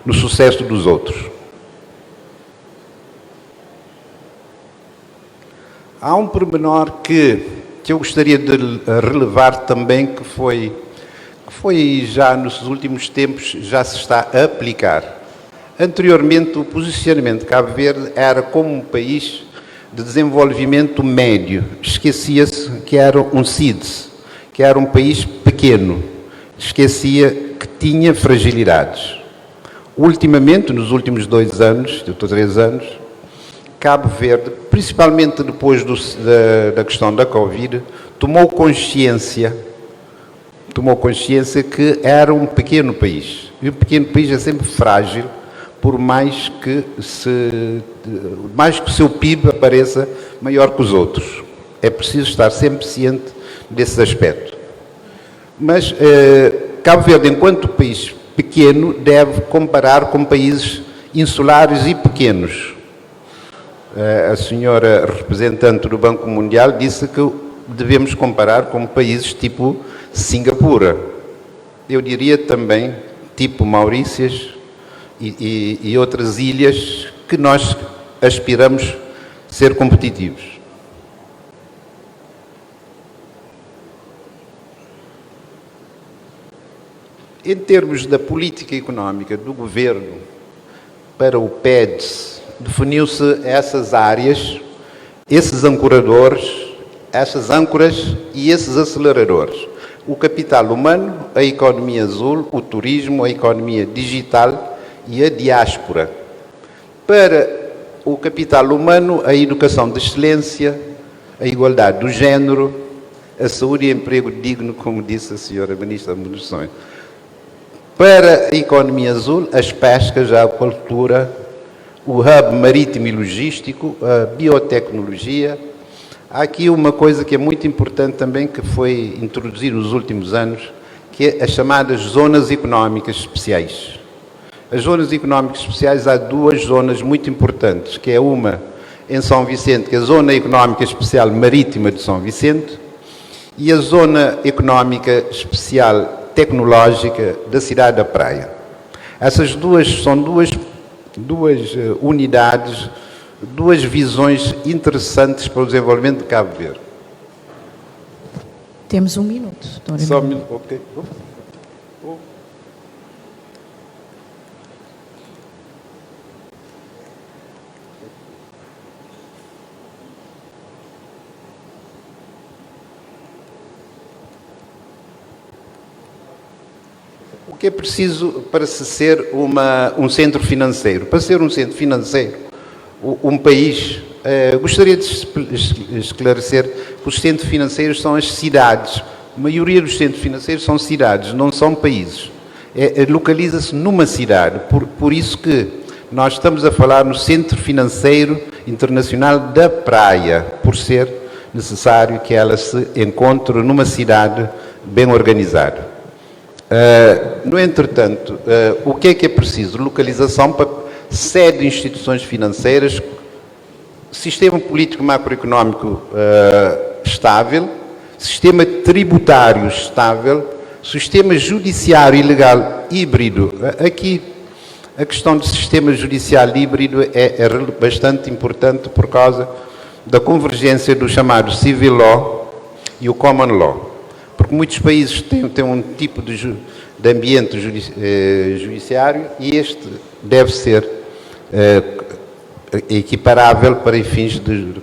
no sucesso dos outros. Há um pormenor que eu gostaria de relevar também, que foi já nos últimos tempos, já se está a aplicar. Anteriormente, o posicionamento de Cabo Verde era como um país de desenvolvimento médio. Esquecia-se que era um CIDS, que era um país pequeno. Esquecia que tinha fragilidades. Ultimamente, nos últimos 2 anos, 3 anos, Cabo Verde, principalmente depois da questão da Covid, tomou consciência que era um pequeno país. E um pequeno país é sempre frágil, por mais que o seu PIB apareça maior que os outros. É preciso estar sempre ciente desse aspecto. Mas Cabo Verde, enquanto país pequeno, deve comparar com países insulares e pequenos. A senhora representante do Banco Mundial disse que devemos comparar com países tipo Singapura. Eu diria também tipo Maurícias e outras ilhas que nós aspiramos ser competitivos. Em termos da política económica do governo para o PEDS, definiu-se essas áreas, esses ancoradores, essas âncoras e esses aceleradores. O capital humano, a economia azul, o turismo, a economia digital e a diáspora. Para o capital humano, a educação de excelência, a igualdade do género, a saúde e emprego digno, como disse a senhora Ministra da Modernização. Para a economia azul, as pescas, a aquacultura, o hub marítimo e logístico, a biotecnologia. Há aqui uma coisa que é muito importante também, que foi introduzida nos últimos anos, que é as chamadas zonas económicas especiais. As zonas económicas especiais, há 2 zonas muito importantes, que é uma em São Vicente, que é a Zona Económica Especial Marítima de São Vicente, e a Zona Económica Especial Tecnológica da Cidade da Praia. Essas são duas unidades, 2 visões interessantes para o desenvolvimento de Cabo Verde. Temos 1 minuto, doutora. Só 1 minuto, ok. O que é preciso para se ser um centro financeiro? Para ser um centro financeiro, um país, gostaria de esclarecer que os centros financeiros são as cidades. A maioria dos centros financeiros são cidades, não são países. localiza-se numa cidade, por isso que nós estamos a falar no Centro Financeiro Internacional da Praia, por ser necessário que ela se encontre numa cidade bem organizada. No entretanto, o que é preciso? Localização para sede de instituições financeiras, sistema político macroeconómico estável, sistema tributário estável, sistema judiciário e legal híbrido. Aqui, a questão do sistema judicial híbrido é bastante importante por causa da convergência do chamado civil law e o common law. Porque muitos países têm um tipo de ambiente judiciário e este deve ser equiparável para fins de...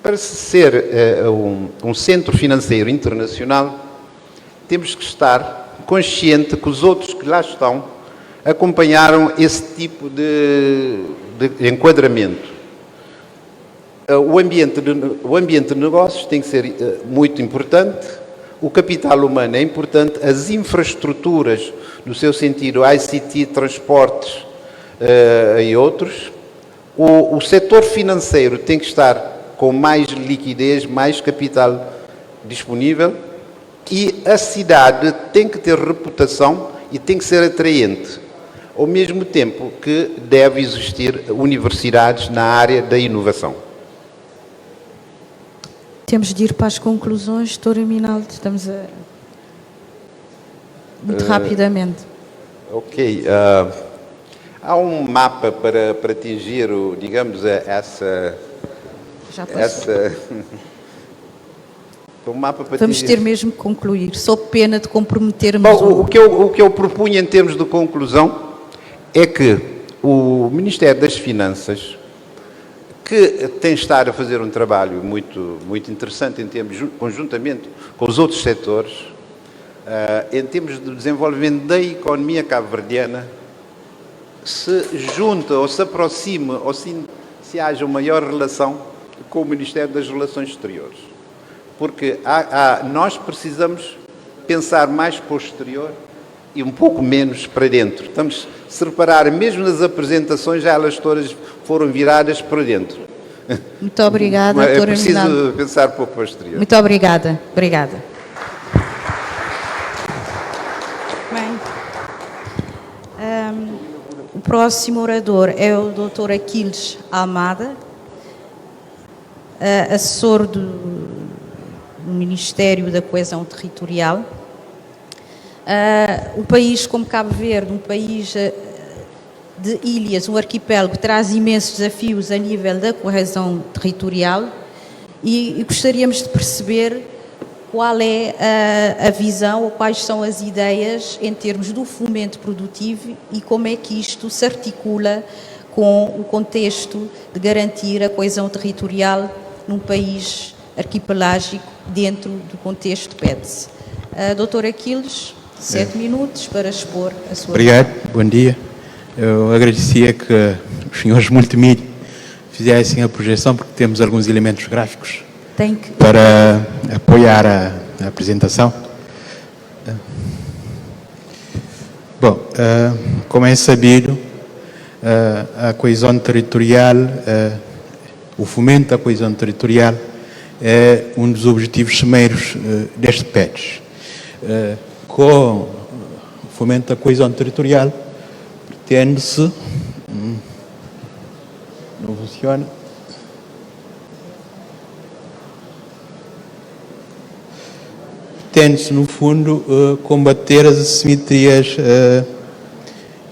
Para ser um centro financeiro internacional, temos que estar consciente que os outros que lá estão acompanharam esse tipo de enquadramento. O ambiente de negócios tem que ser muito importante, o capital humano é importante, as infraestruturas, no seu sentido, ICT, transportes e outros. O setor financeiro tem que estar com mais liquidez, mais capital disponível e a cidade tem que ter reputação e tem que ser atraente, ao mesmo tempo que deve existir universidades na área da inovação. Temos de ir para as conclusões, Dr. Minaldo, estamos a... muito rapidamente. Ok. Há um mapa para atingir, digamos, essa... Já passou. Um mapa para Vamos atingir... ter mesmo que concluir, sob pena de comprometermos... Bom, o que eu propunha em termos de conclusão é que o Ministério das Finanças, que tem estado a fazer um trabalho muito interessante em termos, conjuntamente com os outros setores, em termos de desenvolvimento da economia cabo-verdiana, se junta ou se aproxima ou se haja uma maior relação com o Ministério das Relações Exteriores. Porque nós precisamos pensar mais para o exterior e um pouco menos para dentro. Estamos, se reparar, mesmo nas apresentações, já elas todas foram viradas para dentro. Muito obrigada, É doutora preciso Minaldo. pensar para o exterior. Muito obrigada. Obrigada. Bem, o próximo orador é o Dr. Aquiles Almada, assessor do Ministério da Coesão Territorial. O país como Cabo Verde, um país de ilhas, um arquipélago, traz imensos desafios a nível da coesão territorial e gostaríamos de perceber qual é a visão ou quais são as ideias em termos do fomento produtivo e como é que isto se articula com o contexto de garantir a coesão territorial num país arquipelágico dentro do contexto PEDS. Doutor Aquiles, 7 minutos para expor a sua... Obrigado, bom dia. Eu agradecia que os senhores multimídia fizessem a projeção, porque temos alguns elementos gráficos para apoiar a apresentação. Bom, como é sabido, a coesão territorial, o fomento da coesão territorial é um dos objetivos cimeiros deste PEDS. Com o fomento da coesão territorial, pretende-se... Não funciona. Pretende-se, no fundo, combater as assimetrias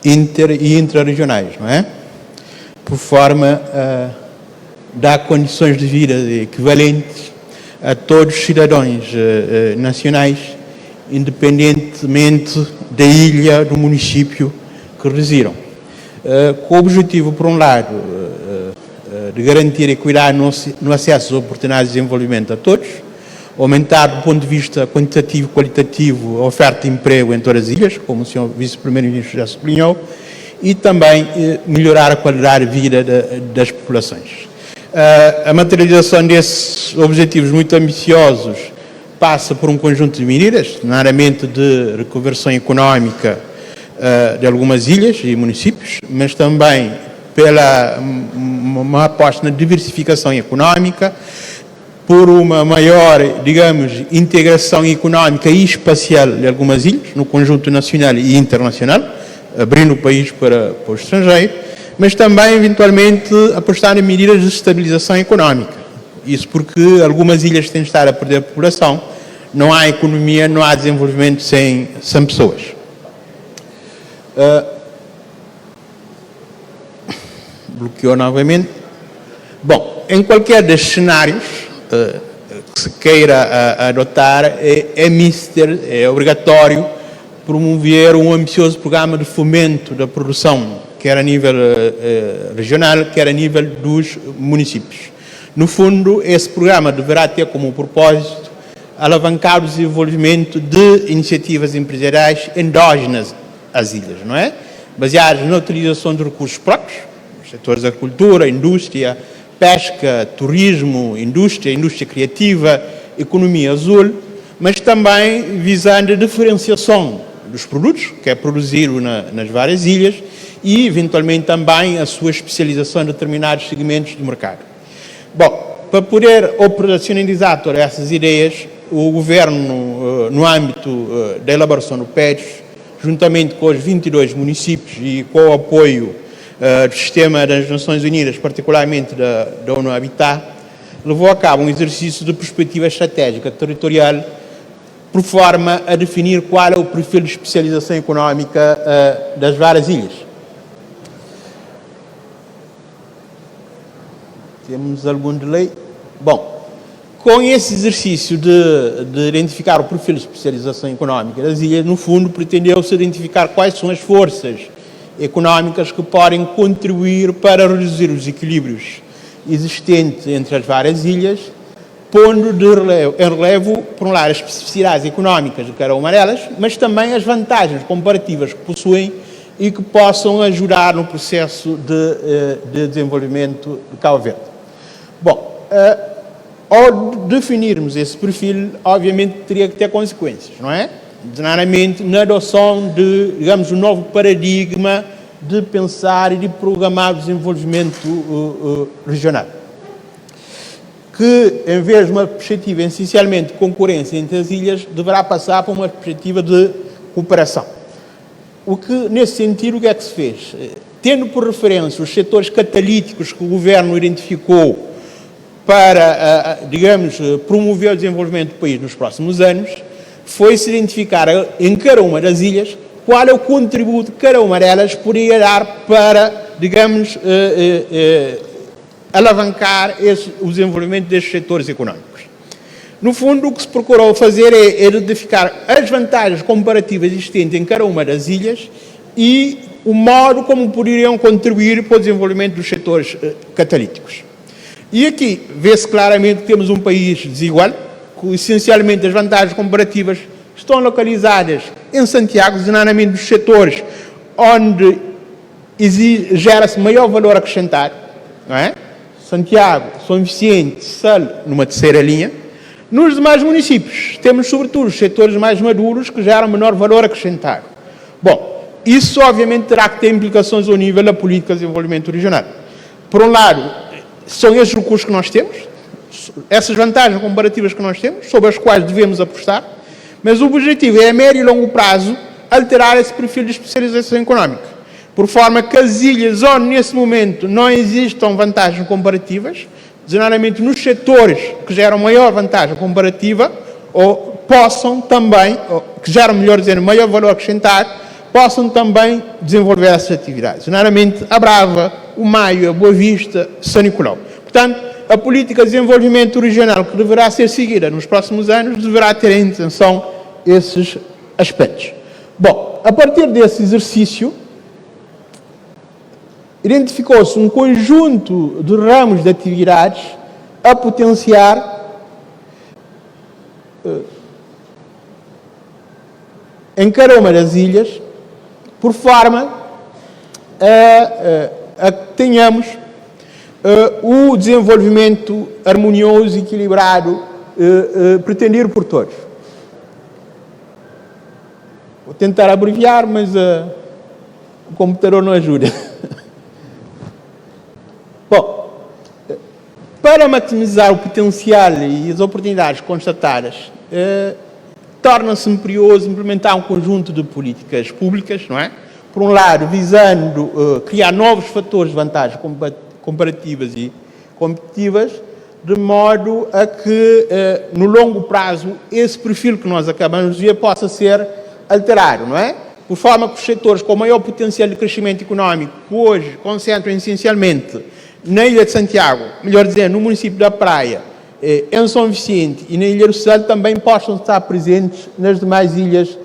inter e intrarregionais, não é? Por forma a dar condições de vida equivalentes a todos os cidadãos nacionais, independentemente da ilha, do município que residam. Com o objetivo, por um lado, de garantir equidade no acesso às oportunidades de desenvolvimento a todos, aumentar do ponto de vista quantitativo e qualitativo a oferta de emprego em todas as ilhas, como o Sr. Vice-Primeiro-Ministro já sublinhou, e também melhorar a qualidade de vida das populações. A materialização desses objetivos muito ambiciosos passa por um conjunto de medidas, nomeadamente de recuperação económica de algumas ilhas e municípios, mas também pela uma aposta na diversificação económica, por uma maior, digamos, integração económica e espacial de algumas ilhas, no conjunto nacional e internacional, abrindo o país para o estrangeiro, mas também, eventualmente, apostar em medidas de estabilização económica. Isso porque algumas ilhas têm de estar a perder a população, não há economia, não há desenvolvimento sem pessoas. Bloqueou novamente. Bom, em qualquer destes cenários que se queira adotar, é obrigatório promover um ambicioso programa de fomento da produção, quer a nível regional, quer a nível dos municípios. No fundo, esse programa deverá ter como propósito alavancar o desenvolvimento de iniciativas empresariais endógenas às ilhas, não é? Baseadas na utilização de recursos próprios, nos setores da cultura, indústria, pesca, turismo, indústria criativa, economia azul, mas também visando a diferenciação dos produtos, que é produzido nas várias ilhas, e, eventualmente, também a sua especialização em determinados segmentos de mercado. Bom, para poder operacionalizar todas essas ideias, o Governo, no âmbito da elaboração do PEDES, juntamente com os 22 municípios e com o apoio do Sistema das Nações Unidas, particularmente da ONU Habitat, levou a cabo um exercício de perspectiva estratégica territorial por forma a definir qual é o perfil de especialização económica das várias ilhas. Temos algum delay? Bom, com esse exercício de identificar o perfil de especialização económica das ilhas, no fundo, pretendeu-se identificar quais são as forças económicas que podem contribuir para reduzir os equilíbrios existentes entre as várias ilhas, pondo em relevo, por um lado, as especificidades económicas de cada uma delas, mas também as vantagens comparativas que possuem e que possam ajudar no processo de desenvolvimento de Cabo Verde. Bom, ao definirmos esse perfil, obviamente teria que ter consequências, não é? Generalmente na adoção de, digamos, um novo paradigma de pensar e de programar o desenvolvimento regional, que, em vez de uma perspectiva essencialmente de concorrência entre as ilhas, deverá passar para uma perspectiva de cooperação. O que, nesse sentido, o que é que se fez? Tendo por referência os setores catalíticos que o Governo identificou para, digamos, promover o desenvolvimento do país nos próximos anos, foi-se identificar em cada uma das ilhas qual é o contributo que cada uma delas poderia dar para, digamos, alavancar o desenvolvimento destes setores económicos. No fundo, o que se procurou fazer é identificar as vantagens comparativas existentes em cada uma das ilhas e o modo como poderiam contribuir para o desenvolvimento dos setores catalíticos. E aqui vê-se claramente que temos um país desigual, que essencialmente as vantagens comparativas estão localizadas em Santiago, generalmente nos setores onde gera-se maior valor acrescentado, não é? Santiago, São Vicente, Sal, numa terceira linha. Nos demais municípios, temos sobretudo os setores mais maduros que geram menor valor acrescentado. Bom, isso obviamente terá que ter implicações ao nível da política de desenvolvimento regional. Por um lado, são esses recursos que nós temos, essas vantagens comparativas que nós temos, sobre as quais devemos apostar, mas o objetivo é a médio e longo prazo alterar esse perfil de especialização económica, por forma que as ilhas onde nesse momento não existam vantagens comparativas, generalmente nos setores que geram maior vantagem comparativa, ou possam também, que geram, melhor dizendo, maior valor acrescentado, possam também desenvolver essas atividades. Generalmente a Brava, o Maio, a Boa Vista, São Nicolau. Portanto, a política de desenvolvimento regional que deverá ser seguida nos próximos anos deverá ter em atenção esses aspectos. Bom, a partir desse exercício, identificou-se um conjunto de ramos de atividades a potenciar em cada uma das ilhas, por forma a que tenhamos o desenvolvimento harmonioso e equilibrado pretende ir por todos. Vou tentar abreviar, mas o computador não ajuda. Bom, para maximizar o potencial e as oportunidades constatadas, torna-se imperioso implementar um conjunto de políticas públicas, não é? Por um lado, visando criar novos fatores de vantagem comparativas e competitivas, de modo a que, no longo prazo, esse perfil que nós acabamos de ver possa ser alterado, não é? Por forma que os setores com maior potencial de crescimento económico, que hoje concentram essencialmente na Ilha de Santiago, melhor dizendo, no município da Praia, em São Vicente e na Ilha do Sal, também possam estar presentes nas demais ilhas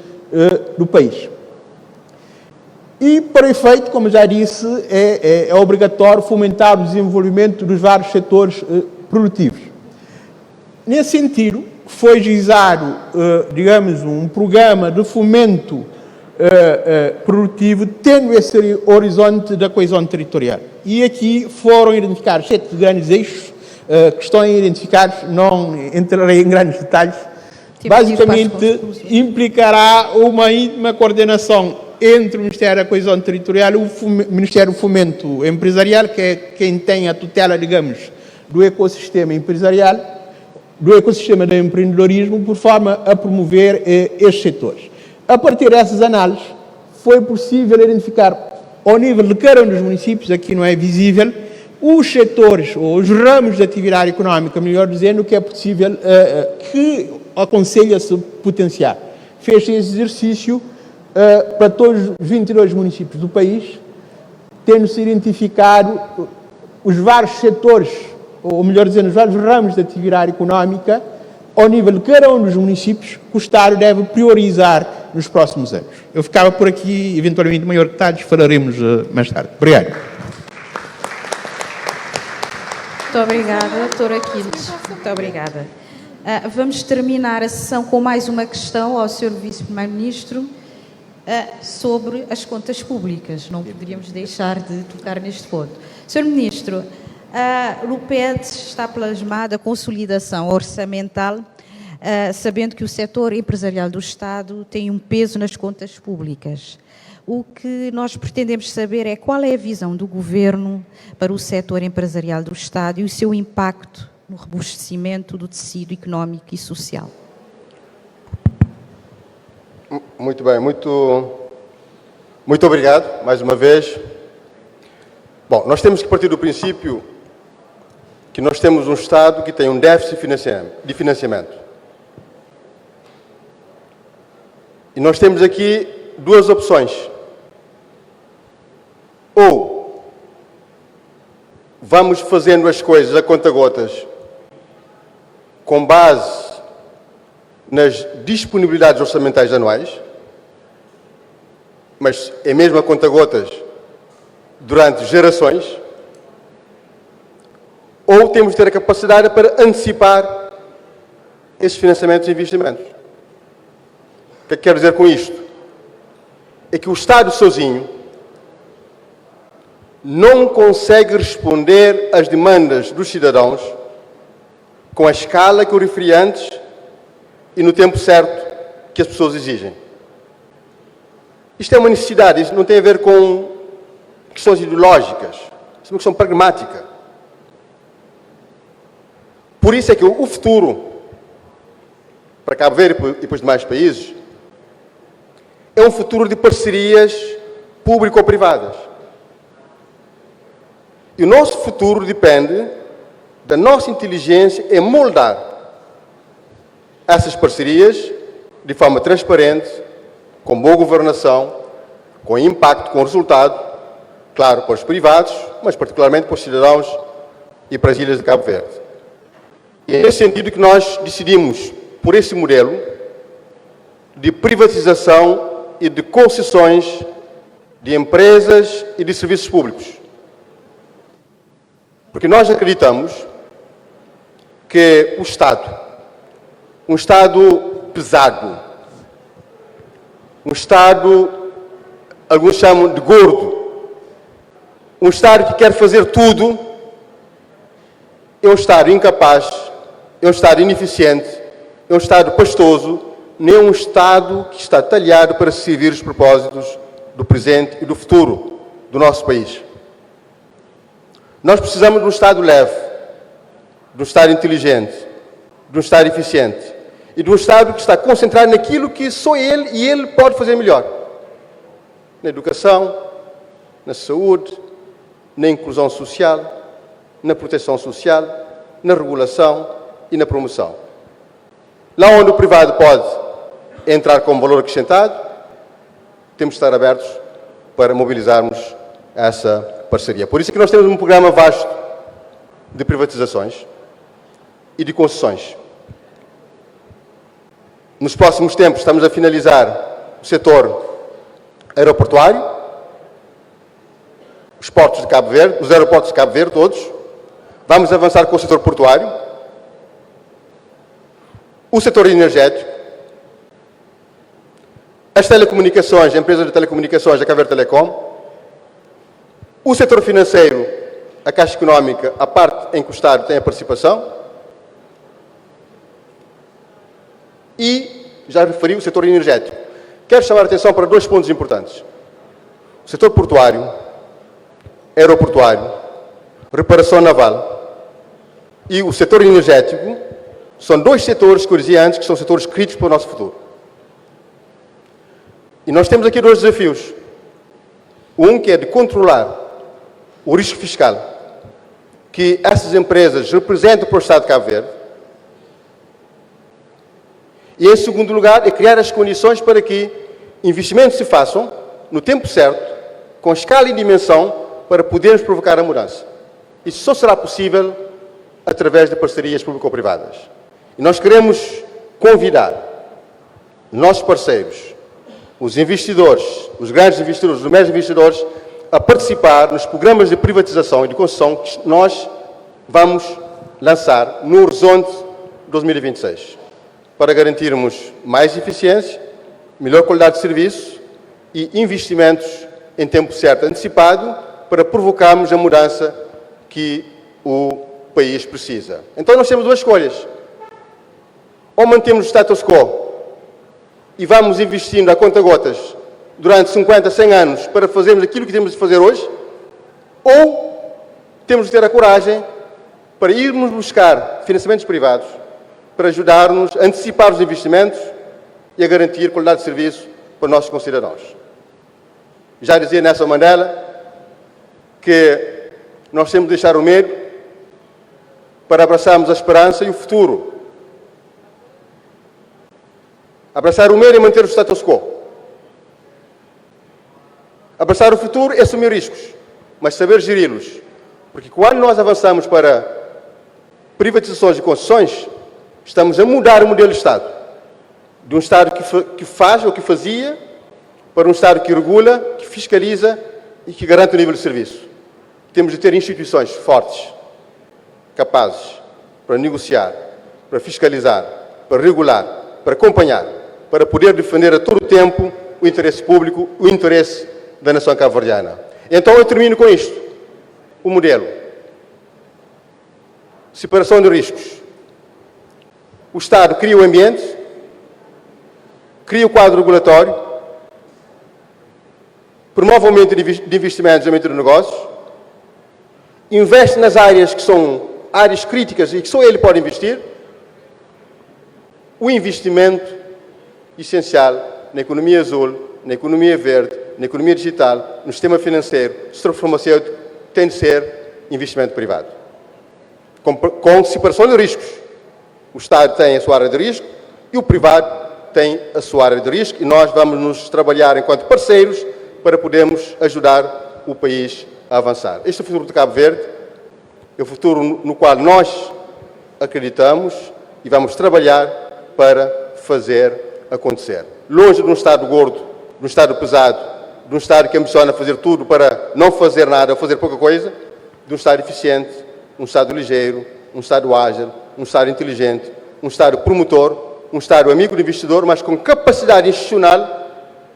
do país. E, para efeito, como já disse, é obrigatório fomentar o desenvolvimento dos vários setores produtivos. Nesse sentido, foi gizado, digamos, um programa de fomento produtivo, tendo esse horizonte da coesão territorial. E aqui foram identificados 7 grandes eixos que estão identificados, não entrarei em grandes detalhes. Basicamente, implicará uma íntima coordenação entre o Ministério da Coesão Territorial e o Ministério do Fomento Empresarial, que é quem tem a tutela, digamos, do ecossistema empresarial, do ecossistema do empreendedorismo, por forma a promover estes setores. A partir dessas análises, foi possível identificar, ao nível de cada um dos municípios, aqui não é visível, os setores, ou os ramos de atividade económica, melhor dizendo, que é possível, que aconselha-se potenciar. Fez esse exercício para todos os 22 municípios do país, tendo-se identificado os vários setores, ou melhor dizendo, os vários ramos de atividade económica, ao nível de cada um dos municípios, que o Estado deve priorizar nos próximos anos. Eu ficava por aqui, eventualmente, maior detalhes, falaremos mais tarde. Obrigado. Muito obrigada, doutora Aquiles. Muito obrigada. Vamos terminar a sessão com mais uma questão ao Sr. Vice-Primeiro-Ministro sobre as contas públicas. Não poderíamos deixar de tocar neste ponto. Sr. Ministro, no PEDES está plasmada a consolidação orçamental, sabendo que o setor empresarial do Estado tem um peso nas contas públicas. O que nós pretendemos saber é qual é a visão do Governo para o setor empresarial do Estado e o seu impacto no robustecimento do tecido económico e social. Muito bem, muito obrigado, mais uma vez. Bom, nós temos que partir do princípio que nós temos um Estado que tem um déficit de financiamento. E nós temos aqui duas opções. Ou vamos fazendo as coisas a conta-gotas, com base nas disponibilidades orçamentais anuais, mas é mesmo a conta-gotas durante gerações, ou temos de ter a capacidade para antecipar esses financiamentos e investimentos. O que é que quero dizer com isto? É que o Estado sozinho não consegue responder às demandas dos cidadãos com a escala que eu referi antes e no tempo certo que as pessoas exigem. Isto é uma necessidade, isso não tem a ver com questões ideológicas, isso é uma questão pragmática. Por isso é que o futuro, para Cabo Verde e para os demais países, é um futuro de parcerias público-privadas. E o nosso futuro depende da nossa inteligência em moldar essas parcerias de forma transparente, com boa governação, com impacto, com resultado, claro, para os privados, mas particularmente para os cidadãos e para as ilhas de Cabo Verde. E é nesse sentido que nós decidimos por esse modelo de privatização e de concessões de empresas e de serviços públicos. Porque nós acreditamos que o Estado, um Estado pesado, um Estado, alguns chamam de gordo, um Estado que quer fazer tudo, é um Estado incapaz é um Estado ineficiente, é um Estado pastoso, nem um Estado que está talhado para servir os propósitos do presente e do futuro do nosso país. Nós precisamos de um Estado leve, de um Estado inteligente, de um Estado eficiente e de um Estado que está concentrado naquilo que só ele e ele pode fazer melhor. Na educação, na saúde, na inclusão social, na proteção social, na regulação e na promoção. Lá onde o privado pode entrar com valor acrescentado, temos de estar abertos para mobilizarmos essa parceria. Por isso é que nós temos um programa vasto de privatizações e de concessões. Nos próximos tempos estamos a finalizar o setor aeroportuário, os portos de Cabo Verde, os aeroportos de Cabo Verde todos. Vamos avançar com o setor portuário, o setor energético, as telecomunicações, a empresa de telecomunicações, a Cabo Verde Telecom, o setor financeiro, a Caixa Económica, a parte em que o Estado tem a participação, e, já referi, o setor energético. Quero chamar a atenção para dois pontos importantes. O setor portuário, aeroportuário, reparação naval e o setor energético são dois setores que eu dizia antes que são setores críticos para o nosso futuro. E nós temos aqui dois desafios. Um que é de controlar o risco fiscal que essas empresas representam para o Estado de Cabo Verde. E, em segundo lugar, é criar as condições para que investimentos se façam no tempo certo, com escala e dimensão, para podermos provocar a mudança. Isso só será possível através de parcerias público-privadas. E nós queremos convidar nossos parceiros, os investidores, os grandes investidores, os médios investidores, a participar nos programas de privatização e de concessão que nós vamos lançar no horizonte 2026, para garantirmos mais eficiência, melhor qualidade de serviço e investimentos em tempo certo, antecipado, para provocarmos a mudança que o país precisa. Então nós temos duas escolhas. Ou mantemos o status quo e vamos investindo a conta-gotas durante 50, 100 anos para fazermos aquilo que temos de fazer hoje, ou temos de ter a coragem para irmos buscar financiamentos privados para ajudar-nos a antecipar os investimentos e a garantir qualidade de serviço para os nossos concidadãos. Já dizia Nelson Mandela que nós temos de deixar o medo para abraçarmos a esperança e o futuro. Abraçar o medo é manter o status quo. Abraçar o futuro é assumir riscos, mas saber geri-los. Porque quando nós avançamos para privatizações e concessões, estamos a mudar o modelo de Estado. De um Estado que faz ou que fazia, para um Estado que regula, que fiscaliza e que garante o nível de serviço. Temos de ter instituições fortes, capazes para negociar, para fiscalizar, para regular, para acompanhar, para poder defender a todo o tempo o interesse público, o interesse da nação cabo-verdiana. Então eu termino com isto. O modelo. Separação de riscos. O Estado cria o ambiente, cria o quadro regulatório, promove o aumento de investimentos e aumento de negócios, investe nas áreas que são áreas críticas e que só ele pode investir, o investimento essencial na economia azul, na economia verde, na economia digital, no sistema financeiro, no setor farmacêutico, tem de ser investimento privado. Com separação de riscos. O Estado tem a sua área de risco e o privado tem a sua área de risco e nós vamos nos trabalhar enquanto parceiros para podermos ajudar o país a avançar. Este é o futuro de Cabo Verde, é o futuro no qual nós acreditamos e vamos trabalhar para fazer acontecer. Longe de um Estado gordo, de um Estado pesado, de um Estado que ambiciona fazer tudo para não fazer nada ou fazer pouca coisa, de um Estado eficiente, um Estado ligeiro, um Estado ágil, um Estado inteligente, um Estado promotor, um Estado amigo do investidor, mas com capacidade institucional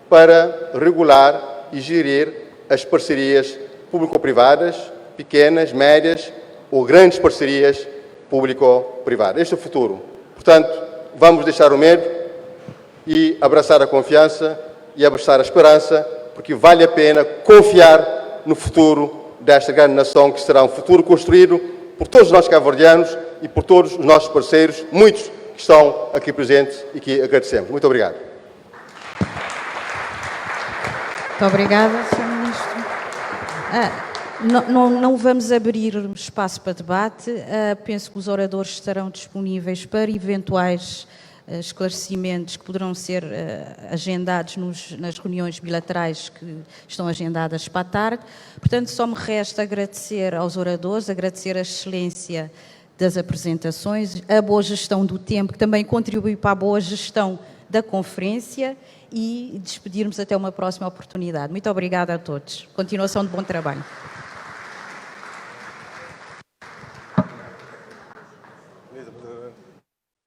para regular e gerir as parcerias público-privadas, pequenas, médias ou grandes parcerias público-privada. Este é o futuro. Portanto, vamos deixar o medo e abraçar a confiança e abraçar a esperança, porque vale a pena confiar no futuro desta grande nação, que será um futuro construído por todos nós cabo-verdianos e por todos os nossos parceiros, muitos que estão aqui presentes e que agradecemos. Muito obrigado. Muito obrigada, Sr. Ministro. Não vamos abrir espaço para debate. Penso que os oradores estarão disponíveis para eventuais esclarecimentos que poderão ser agendados nas reuniões bilaterais que estão agendadas para a tarde. Portanto, só me resta agradecer aos oradores, agradecer a excelência das apresentações, a boa gestão do tempo, que também contribui para a boa gestão da conferência, e despedirmos até uma próxima oportunidade. Muito obrigada a todos. Continuação de bom trabalho.